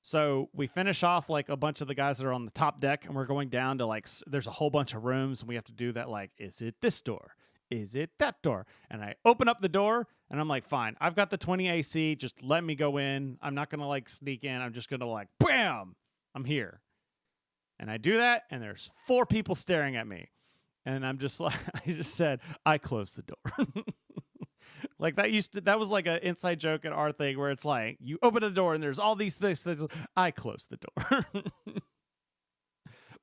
So we finish off like a bunch of the guys that are on the top deck, and we're going down to like there's a whole bunch of rooms, and we have to do that. Like, is it this door? Is it that door? And I open up the door, and I'm like, fine, I've got the 20 AC. Just let me go in. I'm not gonna like sneak in. I'm just gonna like, bam, I'm here. And I do that, and there's 4 people staring at me, and I'm just like, I just said, I closed the door. Like that was like an inside joke at our thing where it's like you open the door and there's all these things. I closed the door.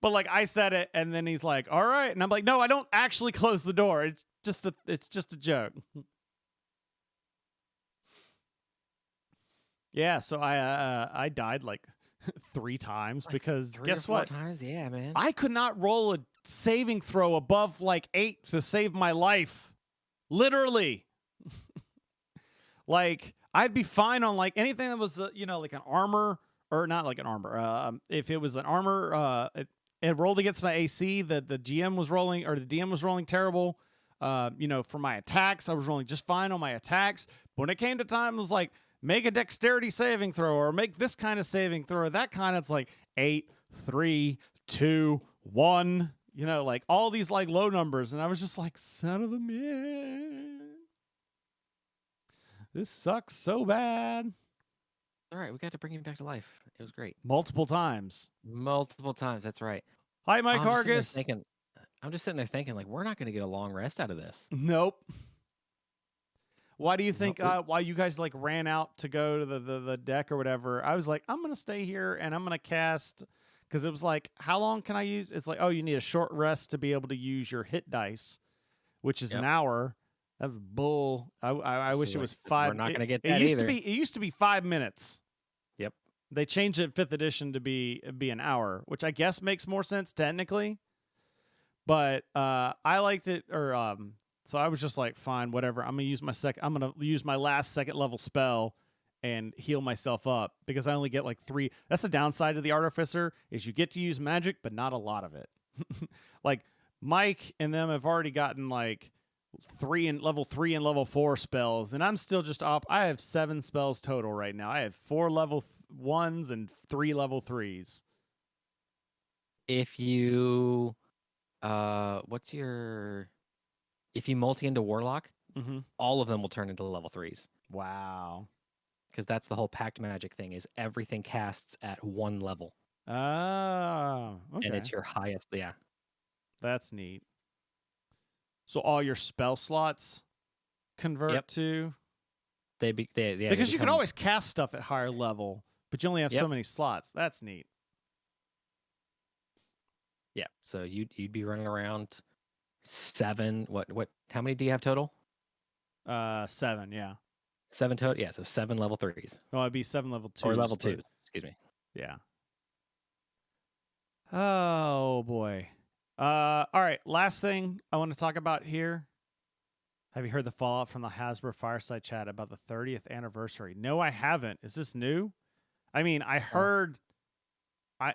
But like I said it, and then he's like, all right. And I'm like, no, I don't actually close the door. It's just a joke. Yeah, so I died like 3 times Like because 3 guess or 4 what? times, yeah, man. I could not roll a saving throw above like 8 to save my life. Literally. Like I'd be fine on like anything that was like an armor, or not like an armor. If it was an armor, it rolled against my AC. The GM was rolling, or the DM was rolling terrible. For my attacks, I was rolling just fine on my attacks. But when it came to time, it was like make a dexterity saving throw, or make this kind of saving throw, or that kind of. It's like 8, 3, 2, 1. Like all these like low numbers, and I was just like, son of a man. This sucks so bad. All right, we got to bring him back to life. It was great. Multiple times. Multiple times. That's right. Hi, Mike I'm just sitting there thinking, like, we're not going to get a long rest out of this. Nope. Why do you think why you guys like ran out to go to the deck or whatever? I was like, I'm gonna stay here and I'm gonna cast, because it was like, how long can I use? It's like, oh, you need a short rest to be able to use your hit dice, which is an hour. That's bull. I wish it was 5. We're not gonna get that it used either. It used to be 5 minutes. Yep. They changed it 5th edition to be an hour, which I guess makes more sense technically. But I liked it, so I was just like, fine, whatever. I'm gonna use my last 2nd level spell and heal myself up, because I only get like 3. That's the downside of the Artificer, is you get to use magic, but not a lot of it. Like Mike and them have already gotten like level 3 and level 4 spells, and I'm still just up. I have 7 spells total right now. I have 4 level 1s and 3 level 3s. If you if you multi into Warlock, all of them will turn into level 3s. Wow. Because that's the whole pact magic thing, is everything casts at 1 level. Oh, okay. And it's your highest, yeah. That's neat. So all your spell slots convert to... because you can always cast stuff at higher level, but you only have so many slots. That's neat. Yeah, so you'd be running around 7. What? How many do you have total? 7, yeah. 7 total. Yeah, so 7 level 3s. No, it'd be 7 level 2s. Or level 2s. Excuse me. Yeah. Oh boy. All right. Last thing I want to talk about here. Have you heard the fallout from the Hasbro Fireside Chat about the 30th anniversary? No, I haven't. Is this new? I mean, I heard. I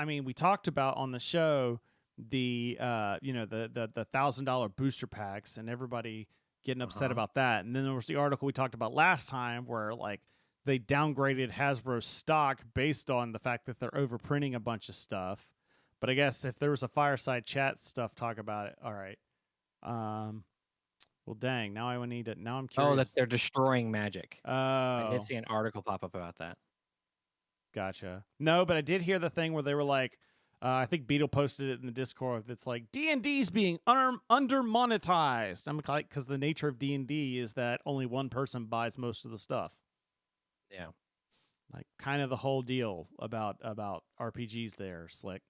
mean, we talked about on the show the the $1,000 booster packs and everybody getting upset about that. And then there was the article we talked about last time where like they downgraded Hasbro's stock based on the fact that they're overprinting a bunch of stuff. But I guess if there was a Fireside Chat stuff, talk about it. All right. Well, dang. Now I need it. Now I'm curious. Oh, that they're destroying Magic. Oh. I did see an article pop up about that. Gotcha. No, but I did hear the thing where they were like, I think Beetle posted it in the Discord. That's like D&D's being under monetized. I'm like, because the nature of D&D is that only one person buys most of the stuff. Yeah. Like kind of the whole deal about RPGs there, Slick.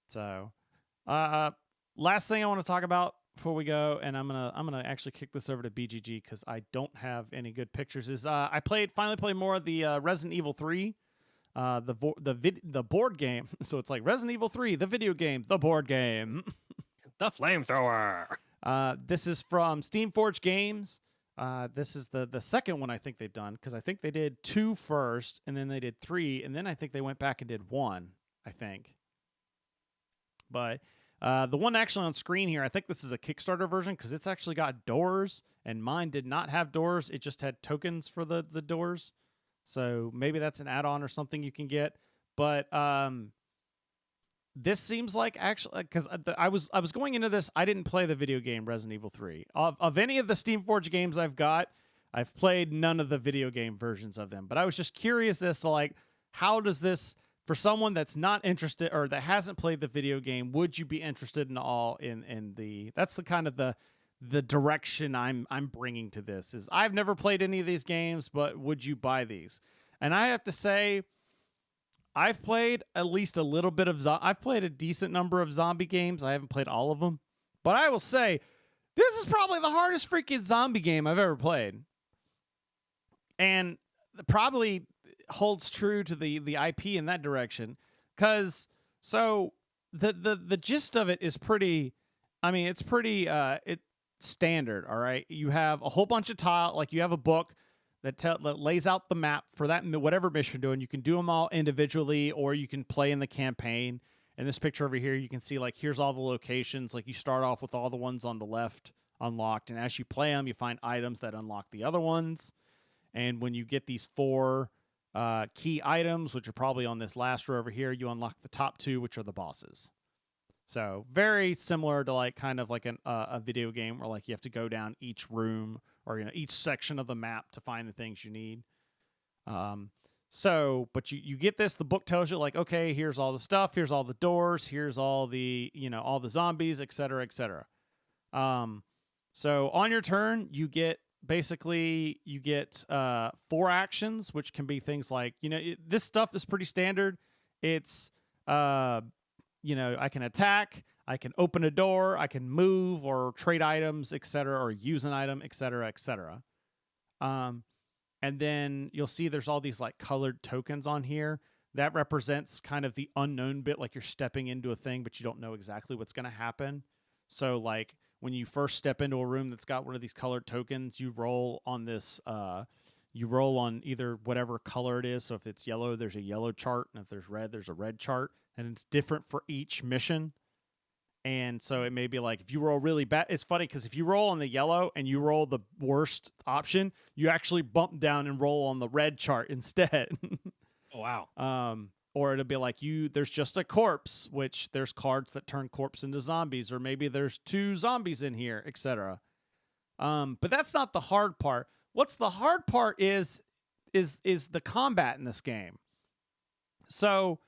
So, last thing I want to talk about before we go, and I'm gonna actually kick this over to BGG because I don't have any good pictures. Is I finally played more of the Resident Evil 3, the board game. So it's like Resident Evil 3, the video game, the board game, the flamethrower. This is from Steamforged Games. This is the second one I think they've done, because I think they did 2 first, and then they did 3, and then I think they went back and did 1. I think, but. The one actually on screen here, I think this is a Kickstarter version because it's actually got doors, and mine did not have doors. It just had tokens for the doors. So maybe that's an add-on or something you can get. But this seems like actually, because I was going into this, I didn't play the video game Resident Evil 3. Of any of the Steamforged games I've got, I've played none of the video game versions of them. But I was just curious as to like, how does this... For someone that's not interested or that hasn't played the video game, would you be interested in all in the? That's the kind of the direction I'm bringing to this. Is I've never played any of these games, but would you buy these? And I have to say, I've played at least a little bit of. I've played a decent number of zombie games. I haven't played all of them, but I will say, this is probably the hardest freaking zombie game I've ever played, and probably holds true to the IP in that direction, because so the gist of it is pretty. I mean, it's pretty it's standard. All right, you have a whole bunch of tile, like you have a book that lays out the map for that whatever mission you're doing. You can do them all individually, or you can play in the campaign. In this picture over here, you can see like here's all the locations. Like you start off with all the ones on the left unlocked, and as you play them, you find items that unlock the other ones. And when you get these 4 key items, which are probably on this last row over here, you unlock the top 2, which are the bosses. So very similar to like kind of like a video game where like you have to go down each room or each section of the map to find the things you need. But you get this. The book tells you like, okay, here's all the stuff, here's all the doors, here's all the all the zombies, etc., etc. So on your turn, you get 4 actions, which can be things like, this stuff is pretty standard. It's, I can attack, I can open a door, I can move or trade items, etc., or use an item, etc., etc. And then you'll see there's all these like colored tokens on here. That represents kind of the unknown bit, like you're stepping into a thing, but you don't know exactly what's going to happen. So like when you first step into a room that's got one of these colored tokens, you roll on this, you roll on either whatever color it is. So if it's yellow, there's a yellow chart. And if there's red, there's a red chart. And it's different for each mission. And so it may be like, if you roll really bad, it's funny because if you roll on the yellow and you roll the worst option, you actually bump down and roll on the red chart instead. Oh, wow. Or it'll be like there's just a corpse, which there's cards that turn corpse into zombies, or maybe there's 2 zombies in here, etc. But that's not the hard part. What's the hard part is the combat in this game. So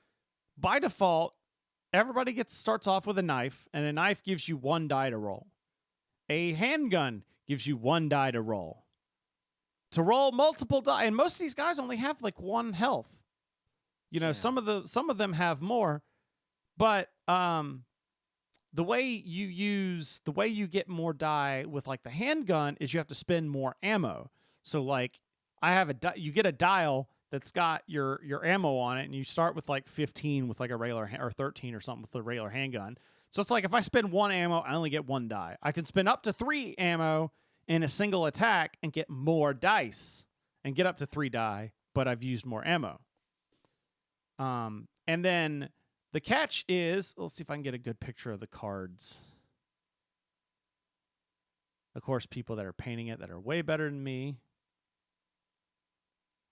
by default, everybody starts off with a knife, and a knife gives you 1 die to roll. A handgun gives you 1 die to roll. To roll multiple die, and most of these guys only have like 1 health. Some of them have more, but the way you get more die with like the handgun is you have to spend more ammo. So like you get a dial that's got your ammo on it, and you start with like 15 with like a regular or 13 or something with a regular handgun. So it's like if I spend 1 ammo, I only get 1 die. I can spend up to 3 ammo in a single attack and get more dice and get up to 3 die, but I've used more ammo. And then the catch is, let's see if I can get a good picture of the cards. Of course, people that are painting it that are way better than me.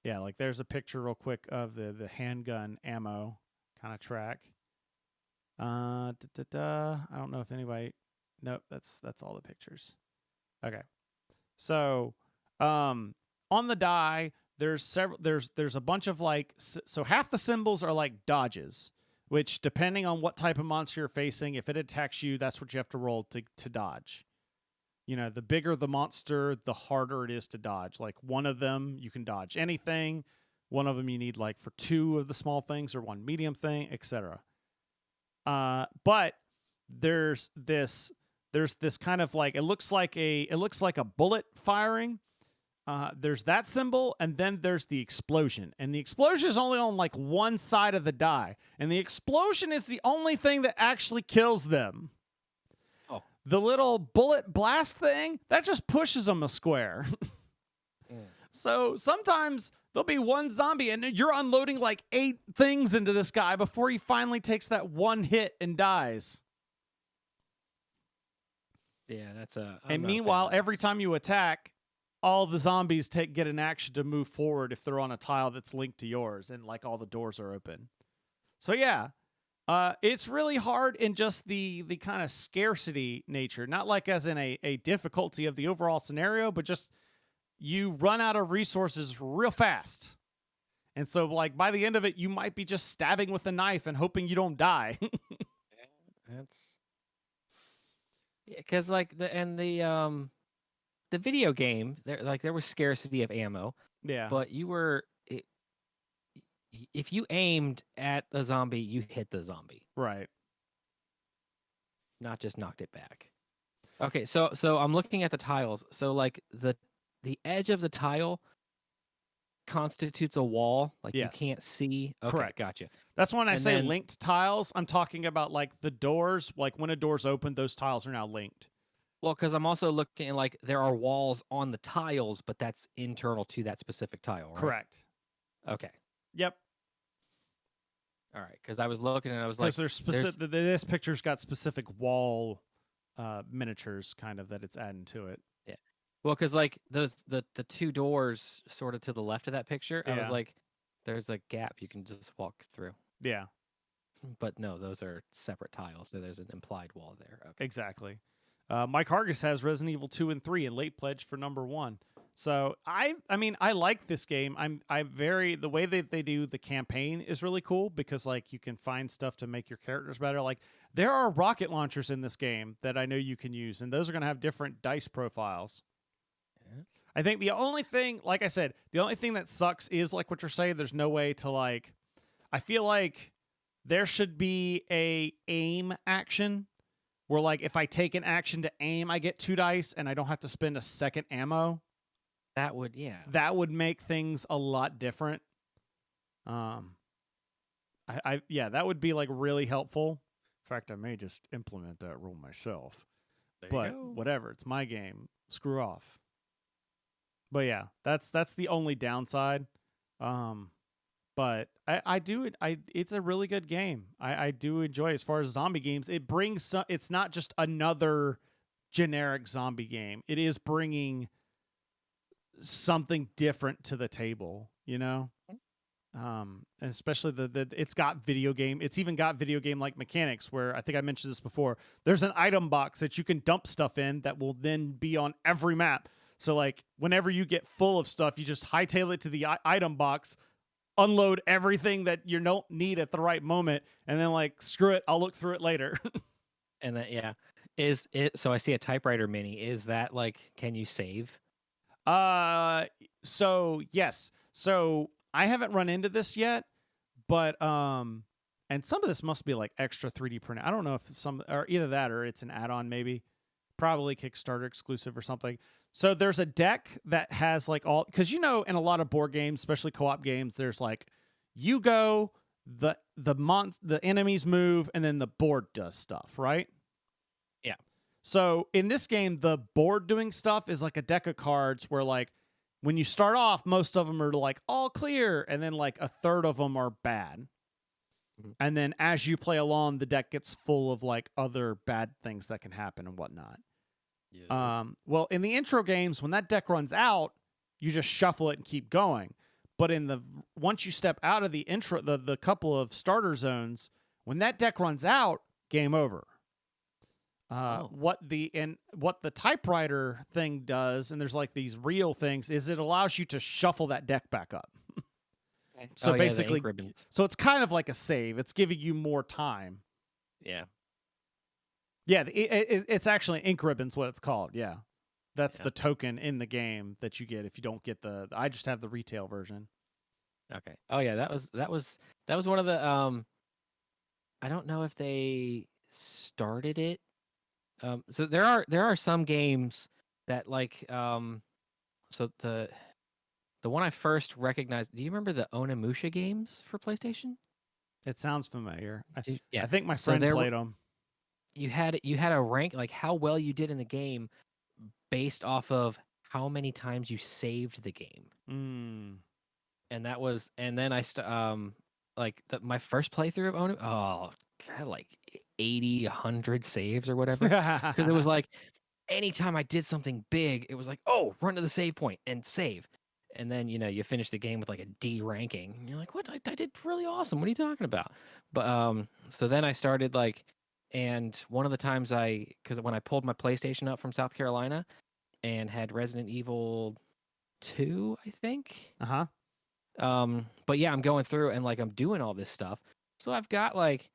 Yeah, like there's a picture real quick of the handgun ammo kind of track. I don't know if anybody. Nope, that's all the pictures. Okay, so on the die, there's a bunch of like, so half the symbols are like dodges, which depending on what type of monster you're facing, if it attacks you, that's what you have to roll to dodge. The bigger the monster, the harder it is to dodge. Like one of them, you can dodge anything. One of them you need like for 2 of the small things or 1 medium thing, etc. But there's this kind of like, it looks like a bullet firing. There's that symbol, and then there's the explosion. And the explosion is only on like 1 side of the die. And the explosion is the only thing that actually kills them. Oh. The little bullet blast thing, that just pushes them a square. So sometimes there'll be 1 zombie, and you're unloading like 8 things into this guy before he finally takes that 1 hit and dies. Yeah, that's And meanwhile, every time you attack, all the zombies get an action to move forward if they're on a tile that's linked to yours, and like all the doors are open. So yeah, it's really hard in just the kind of scarcity nature, not like as in a difficulty of the overall scenario, but just you run out of resources real fast. And so like by the end of it, you might be just stabbing with a knife and hoping you don't die. That's because like the video game, there was scarcity of ammo. Yeah. But if you aimed at a zombie, you hit the zombie. Right. Not just knocked it back. Okay, so I'm looking at the tiles. So like the edge of the tile constitutes a wall. Like Yes. you can't see. Okay, Correct. Gotcha. That's when I And say then- linked tiles, I'm talking about like the doors. Like when a door's open, those tiles are now linked. Well, because I'm also looking like there are walls on the tiles, but that's internal to that specific tile, right? Correct. Okay. Yep. All right. Because I was looking and I was like, Because there's specific. This picture's got specific wall miniatures, kind of that it's adding to it. well, because like the 2 doors sort of to the left of that picture, I was Yeah. like, there's a gap you can just walk through. Yeah. But no, those are separate tiles. So there's an implied wall there. Okay. Exactly. Mike Hargis has Resident Evil 2 and 3 in late pledge for number 1. So I mean, I like this game. The way that they do the campaign is really cool because like you can find stuff to make your characters better. Like there are rocket launchers in this game that I know you can use, and those are going to have different dice profiles. Yeah. I think the only thing, like I said, the only thing that sucks is like what you're saying. There's no way to like. I feel like there should be a aim action where like if I take an action to aim, I get 2 dice, and I don't have to spend a second ammo. That would, yeah. That would make things a lot different. That would be like really helpful. In fact, I may just implement that rule myself. There But you go. whatever, it's my game. Screw off. But yeah, that's the only downside. But it's a really good game. I do enjoy it. As far as zombie games, it brings it's not just another generic zombie game. It is bringing something different to the table, you know? And especially it's got video game. It's even got video game like mechanics where I think I mentioned this before. There's an item box that you can dump stuff in that will then be on every map. So like whenever you get full of stuff, you just hightail it to the item box, unload everything that you don't need at the right moment, and then like screw it, I'll look through it later. And then yeah, is it? So I see a typewriter mini. Is that like? Can you save? So yes. So I haven't run into this yet, but and some of this must be like extra 3D printed. I don't know if some or either that or it's an add-on maybe. Probably Kickstarter exclusive or something. So there's a deck that has like all because you know in a lot of board games, especially co-op games, there's like you go, the enemies move, and then the board does stuff, right? Yeah. So in this game, the board doing stuff is like a deck of cards where like when you start off, most of them are like all clear, and then like a third of them are bad. Mhm. And then as you play along, the deck gets full of like other bad things that can happen and whatnot. Well, in the intro games, when that deck runs out, you just shuffle it and keep going. But once you step out of the intro, the couple of starter zones, when that deck runs out, game over. What the typewriter thing does, and there's like these real things, is it allows you to shuffle that deck back up. Okay. So the basically, ink ribbons. so it's kind of like a save. It's giving you more time. Yeah. Yeah, it's actually ink ribbons, what it's called. Yeah, that's Yeah. the token in the game that you get if you don't get the. I just have the retail version. Okay. Oh yeah, that was one of the I don't know if they started it. So there are some games that like so the one I first recognized. Do you remember the Onimusha games for PlayStation? It sounds familiar. Yeah. I think my So friend there played them. You had a rank like how well you did in the game based off of how many times you saved the game. And that was and then my first playthrough of Onu God, like 80 100 saves or whatever because it was like anytime I did something big it was like oh run to the save point and save and then you finish the game with like a D ranking and you're like what I did really awesome, what are you talking about? But so then I started like. And one of the times because when I pulled my PlayStation up from South Carolina and had Resident Evil 2, I think. But yeah, I'm going through and like I'm doing all this stuff. So I've got like,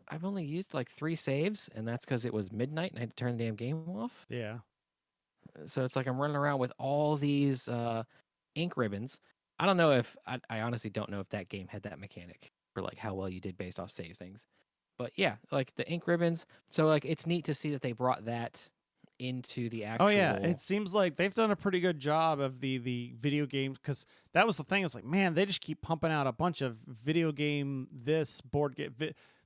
I've only used like 3 saves, and that's because it was midnight and I had to turn the damn game off. Yeah. So it's like I'm running around with all these ink ribbons. I don't know if I honestly don't know if that game had that mechanic for like how well you did based off save things. But yeah, like the ink ribbons. So like it's neat to see that they brought that into the actual. Oh yeah, it seems like they've done a pretty good job of the video games because that was the thing. It's like man, they just keep pumping out a bunch of video game, this board game,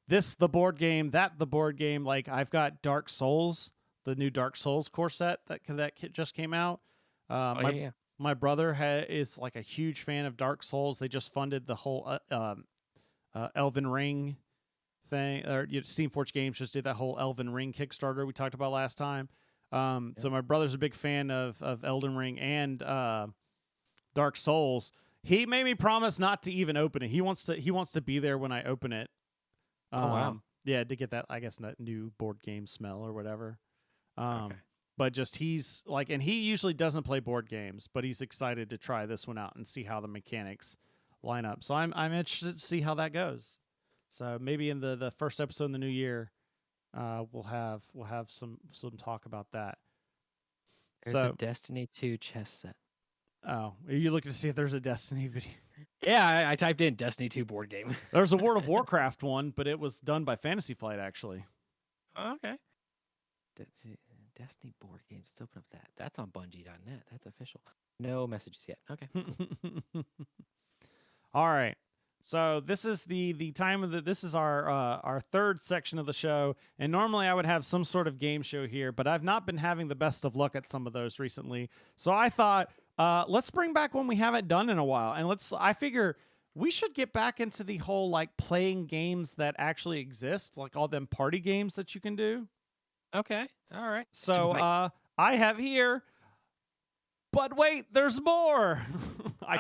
this the board game, that the board game. Like I've got Dark Souls, the new Dark Souls core set that just came out. My brother is like a huge fan of Dark Souls. They just funded the whole Elven Ring thing, or Steamforge Games just did that whole Elven Ring Kickstarter we talked about last time. So my brother's a big fan of Elden Ring and Dark Souls. He made me promise not to even open it. He wants to be there when I open it. Oh wow! Yeah, to get that, I guess, that new board game smell or whatever. Okay. but just he's like, and he usually doesn't play board games, but he's excited to try this one out and see how the mechanics line up. So I'm interested to see how that goes. So maybe in the first episode in the new year, we'll have some talk about that. There's a Destiny 2 chess set. Oh, are you looking to see if there's a Destiny video? Yeah, I typed in Destiny 2 board game. There's a World of Warcraft one, but it was done by Fantasy Flight, actually. Okay. Destiny board games. Let's open up that. That's on Bungie.net. That's official. No messages yet. Okay. Cool. All right. So this is the time of this is our third section of the show, and normally I would have some sort of game show here, but I've not been having the best of luck at some of those recently. So I thought let's bring back one we haven't done in a while, and I figure we should get back into the whole like playing games that actually exist, like all them party games that you can do. Okay. All right. So I have here, but wait, there's more. I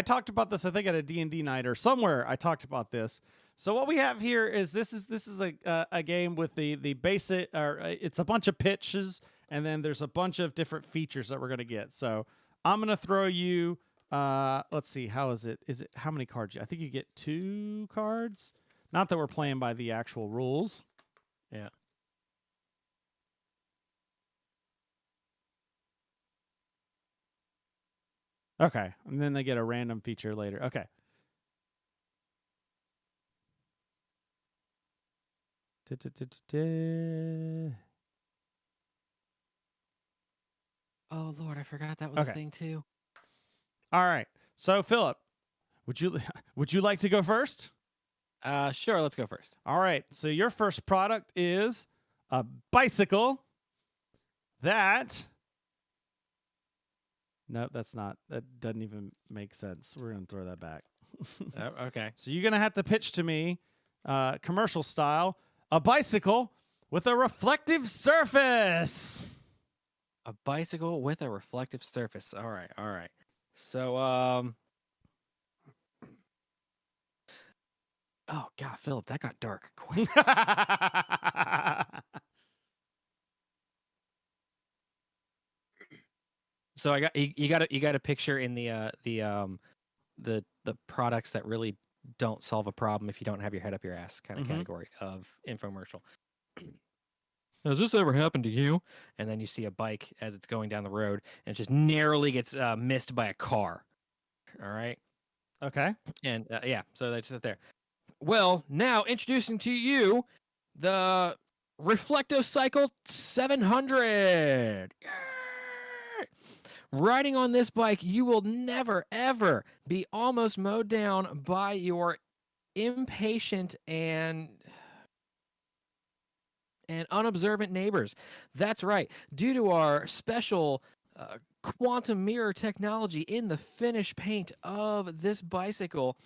talked about this, I think, at a D&D night or somewhere. I talked about this. So what we have here is this is a game with the basic, or it's a bunch of pitches, and then there's a bunch of different features that we're gonna get. So I'm gonna throw you. Let's see, how is it? Is it how many cards? I think you get 2 cards. Not that we're playing by the actual rules. Yeah. Okay, and then they get a random feature later. Okay. Oh Lord, I forgot that was a thing too. All right. So Philip, would you like to go first? Sure, let's go first. All right. So your first product is a bicycle that Nope, that's not. That doesn't even make sense. We're going to throw that back. Oh, okay. So you're going to have to pitch to me, commercial style, a bicycle with a reflective surface. A bicycle with a reflective surface. All right. All right. So, oh God, Philip, that got dark quick. So I got you got a picture in the products that really don't solve a problem if you don't have your head up your ass kind of category of infomercial. Has this ever happened to you? And then you see a bike as it's going down the road and it just narrowly gets missed by a car. All right. Okay. And yeah, so that's just there. Well, now introducing to you the Reflectocycle 700. Riding on this bike, you will never, ever be almost mowed down by your impatient and unobservant neighbors. That's right. Due to our special quantum mirror technology in the finish paint of this bicycle,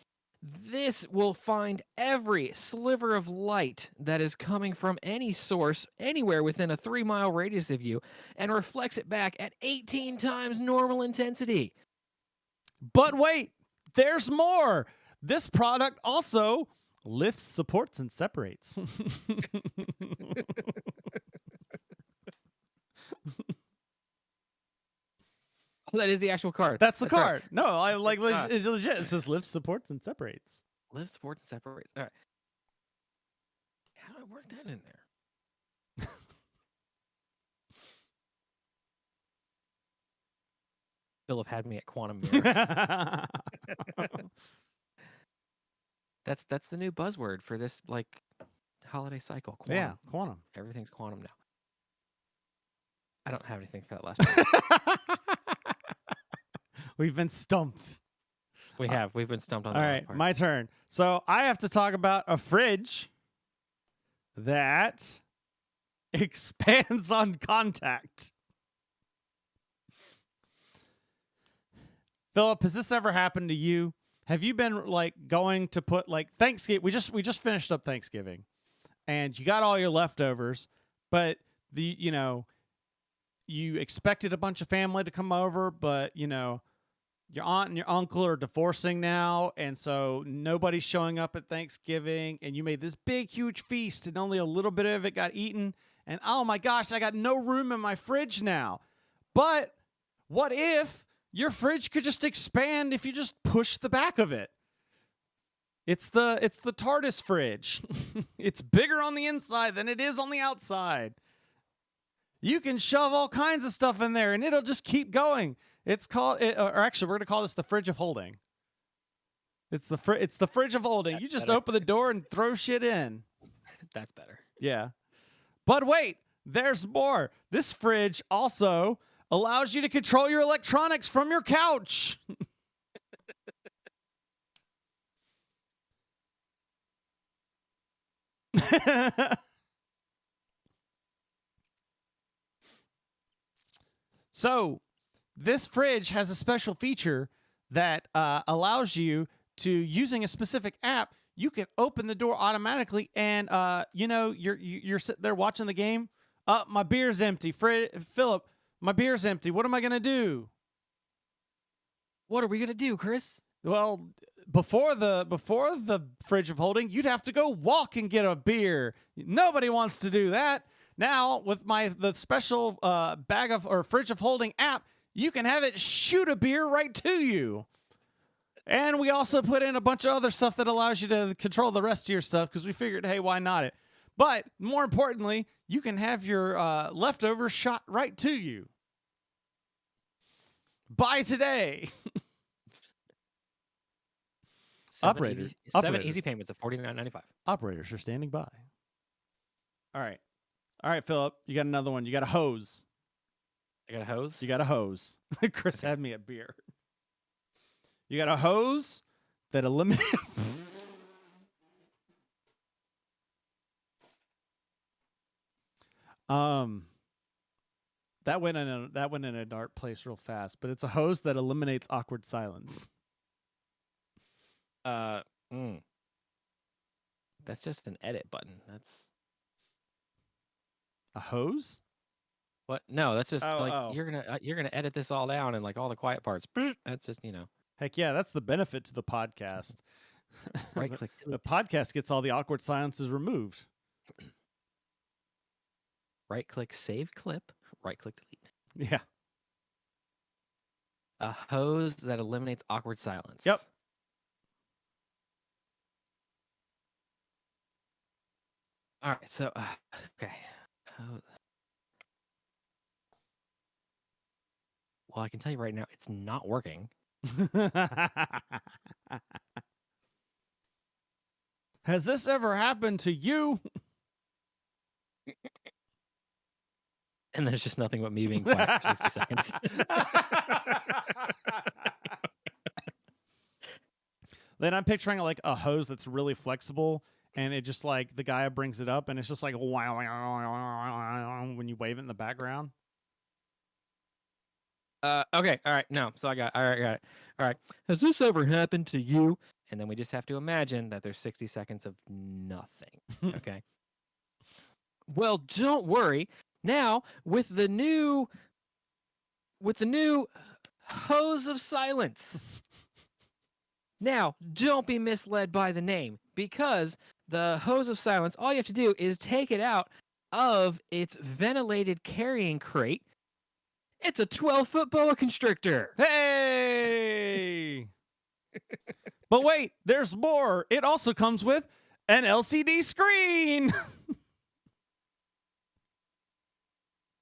this will find every sliver of light that is coming from any source anywhere within a 3-mile radius of you and reflects it back at 18 times normal intensity. But wait, there's more. This product also lifts, supports, and separates. That is the actual card. That's the card. Right. No, I like it's legit. It says lifts, supports, and separates. Lifts, supports, and separates. All right. How do I work that in there? Philip had me at quantum mirror. That's the new buzzword for this like holiday cycle. Quantum. Yeah, quantum. Everything's quantum now. I don't have anything for that last one. We've been stumped. We have. We've been stumped on that. All last right, part. my turn. So I have to talk about a fridge that expands on contact. Philip, has this ever happened to you? Have you been like going to put like Thanksgiving? We just finished up Thanksgiving, and you got all your leftovers, but you expected a bunch of family to come over, but your aunt and your uncle are divorcing now, and so nobody's showing up at Thanksgiving, and you made this big, huge feast, and only a little bit of it got eaten, and oh my gosh, I got no room in my fridge now. But what if your fridge could just expand if you just push the back of it? It's the TARDIS fridge. It's bigger on the inside than it is on the outside. You can shove all kinds of stuff in there and it'll just keep going. It's called, or actually, we're going to call this the fridge of holding. It's the fridge of holding. That's You just better. open the door and throw shit in. That's better. Yeah. But wait, there's more. This fridge also allows you to control your electronics from your couch. So, this fridge has a special feature that allows you to, using a specific app, you can open the door automatically, and you're sitting there watching the game. My beer's empty. Philip, my beer's empty. What am I gonna do? What are we gonna do, Chris? Well, before the fridge of holding, you'd have to go walk and get a beer. Nobody wants to do that. Now, with the special fridge of holding app, you can have it shoot a beer right to you. And we also put in a bunch of other stuff that allows you to control the rest of your stuff because we figured, hey, why not it? But more importantly, you can have your leftovers shot right to you. Buy today. Operators. Seven easy payments of $49.95. Operators are standing by. All right, Philip, you got another one. You got a hose. I got a hose. You got a hose. Chris had me a beer. You got a hose that eliminates. That went in a dark place real fast, but it's a hose that eliminates awkward silence. That's just an edit button. That's A hose? what? No, that's just Oh. you're gonna edit this all down and like all the quiet parts. That's just Heck yeah, that's the benefit to the podcast. right click. The podcast gets all the awkward silences removed. Right click save clip. Right click delete. Yeah. A hose that eliminates awkward silence. Yep. All right. So okay. Well, I can tell you right now, it's not working. Has this ever happened to you? And there's just nothing but me being quiet for 60 seconds. Then I'm picturing like a hose that's really flexible, and it just like the guy brings it up, and it's just like when you wave it in the background. Okay. All right. No. So got it. All right. Has this ever happened to you? And then we just have to imagine that there's 60 seconds of nothing. Okay. Well, don't worry. Now, with the new hose of silence. Now, don't be misled by the name, because the hose of silence, all you have to do is take it out of its ventilated carrying crate. It's a 12-foot boa constrictor. Hey! But wait, there's more. It also comes with an LCD screen.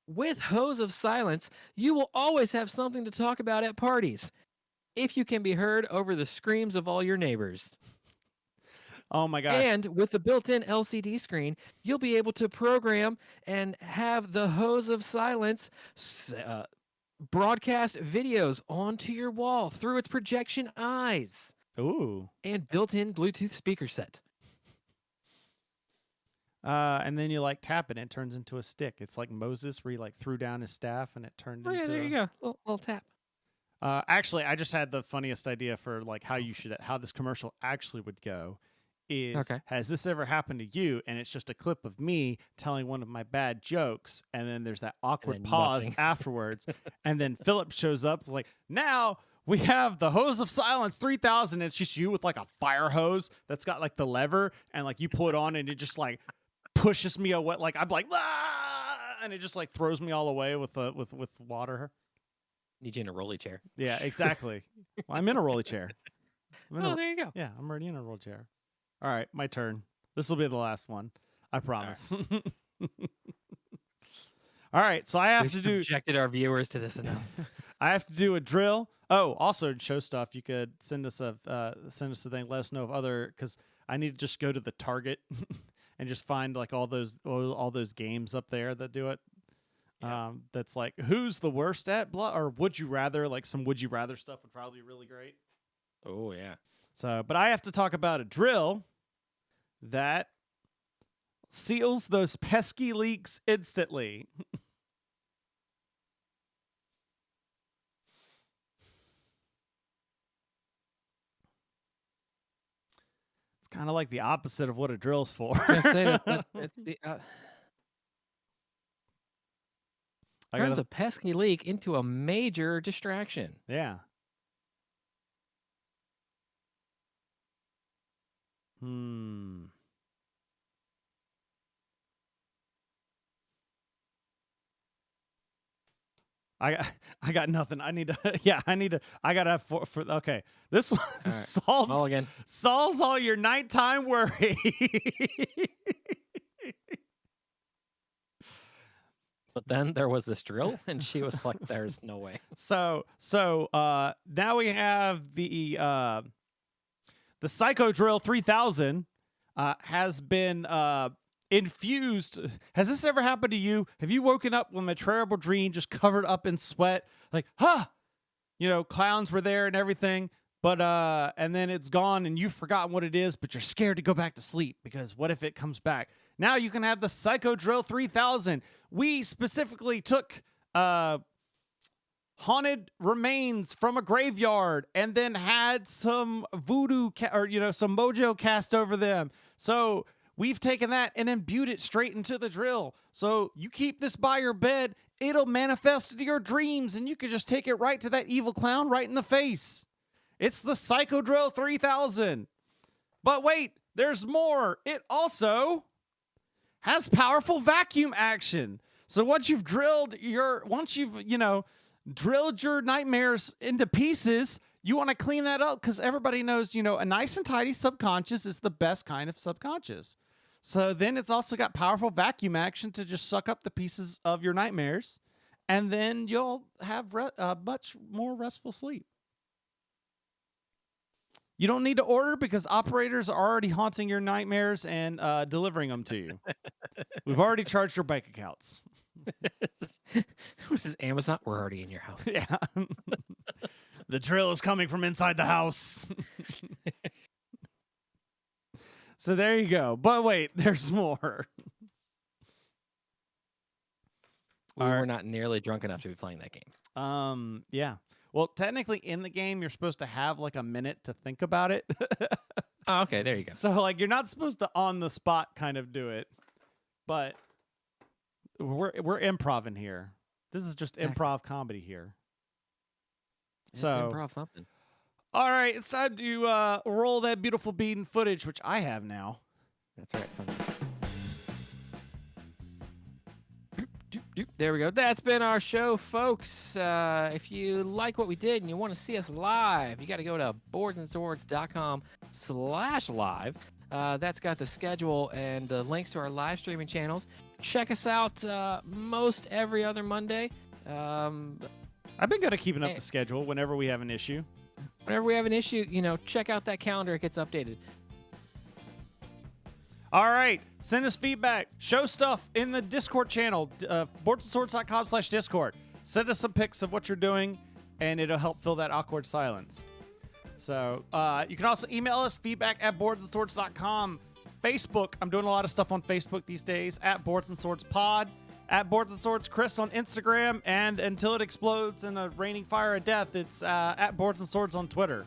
With Hose of Silence, you will always have something to talk about at parties, if you can be heard over the screams of all your neighbors. Oh my gosh. And with the built-in LCD screen, you'll be able to program and have the Hose of Silence broadcast videos onto your wall through its projection eyes. Ooh. And built-in Bluetooth speaker set. And then you like tap it, and it turns into a stick. It's like Moses, where he like threw down his staff and it turned Oh yeah, into. there you go. Little tap. Actually, I just had the funniest idea for like how this commercial actually would go. Okay. Has this ever happened to you? And it's just a clip of me telling one of my bad jokes, and then there's that awkward then pause nothing. afterwards, and then Philip shows up like, now we have the Hose of Silence 3000. It's just you with like a fire hose that's got like the lever, and like you pull it on, and it just like pushes me away. Like I'm like, ah! and it just like throws me all away with water. Need you in a rolly chair. Yeah, exactly. Well, I'm in a rolly chair. Oh, there you go. Yeah, I'm already in a rolly chair. All right, my turn. This will be the last one. I promise. All right, so I have to do. Subjected our viewers to this enough. I have to do a drill. Oh, also show stuff. You could send us a thing. Let us know of other, because I need to just go to the Target and just find like all those games up there that do it. Yeah. That's like, who's the worst at blood, or would you rather? Like some would you rather stuff would probably be really great. Oh yeah. So, but I have to talk about a drill that seals those pesky leaks instantly. It's kind of like the opposite of what a drill's for. It's the I turns gotta, a pesky leak into a major distraction. yeah. I got nothing. I need to I gotta have for okay. This one Right. solves solves all your nighttime worry. But then there was this drill, and she was like, "There's no way." So now we have the Psycho Drill 3000 has been infused. Has this ever happened to you? Have you woken up with a terrible dream, just covered up in sweat, like, clowns were there and everything, but and then it's gone and you've forgotten what it is, but you're scared to go back to sleep because what if it comes back? Now you can have the Psycho Drill 3000. We specifically took haunted remains from a graveyard and then had some voodoo some mojo cast over them. So we've taken that and imbued it straight into the drill. So you keep this by your bed, it'll manifest into your dreams, and you can just take it right to that evil clown right in the face. It's the Psycho Drill 3000. But wait, there's more. It also has powerful vacuum action. So once you've drilled your nightmares into pieces, you want to clean that up because everybody knows, a nice and tidy subconscious is the best kind of subconscious. So then it's also got powerful vacuum action to just suck up the pieces of your nightmares, and then you'll have much more restful sleep. You don't need to order because operators are already haunting your nightmares and delivering them to you. We've already charged your bank accounts. What is Amazon? We're already in your house. Yeah. The drill is coming from inside the house. So there you go. But wait, there's more. We were not nearly drunk enough to be playing that game. Yeah. Well, technically in the game, you're supposed to have like a minute to think about it. Oh, okay, there you go. So like you're not supposed to on the spot kind of do it. But we're improv-ing here. This is just improv comedy here. It's So improv something. all right, it's time to roll that beautiful bean footage, which I have now. That's right. Something. There we go. That's been our show, folks. If you like what we did and you want to see us live, you got to go to boardsandSwords.com/live. That's got the schedule and the links to our live streaming channels. Check us out most every other Monday. I've been good at keeping up the schedule whenever we have an issue. Whenever we have an issue, check out that calendar. It gets updated. All right, send us feedback. Show stuff in the Discord channel, boardsandswords.com/Discord. Send us some pics of what you're doing, and it'll help fill that awkward silence. So you can also email us, feedback@boardsandswords.com. Facebook, I'm doing a lot of stuff on Facebook these days, @BoardsandSwordsPod, @BoardsandSwords Chris on Instagram, and until it explodes in a raining fire of death, it's @BoardsandSwords on Twitter.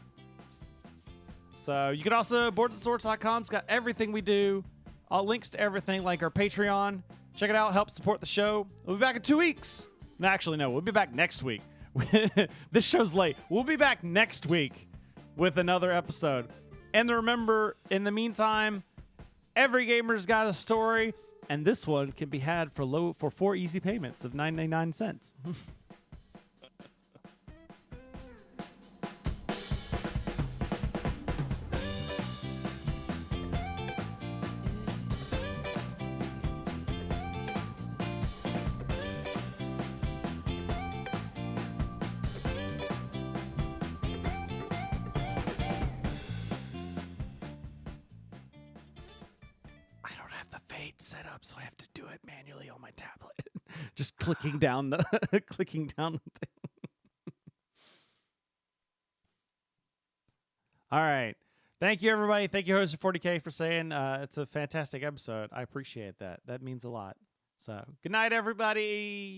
So you can also, boardsandswords.com's got everything we do, all links to everything, like our Patreon. Check it out, help support the show. We'll be back in 2 weeks. No, actually, no, we'll be back next week. This show's late. We'll be back next week with another episode. And remember, in the meantime, Every gamer's got a story, and this one can be had for 4 easy payments of 99 cents. Set up, so I have to do it manually on my tablet. Just clicking down the clicking down the thing. All right. Thank you, everybody. Thank you, host of 40K, for saying it's a fantastic episode. I appreciate that. That means a lot. So, good night, everybody.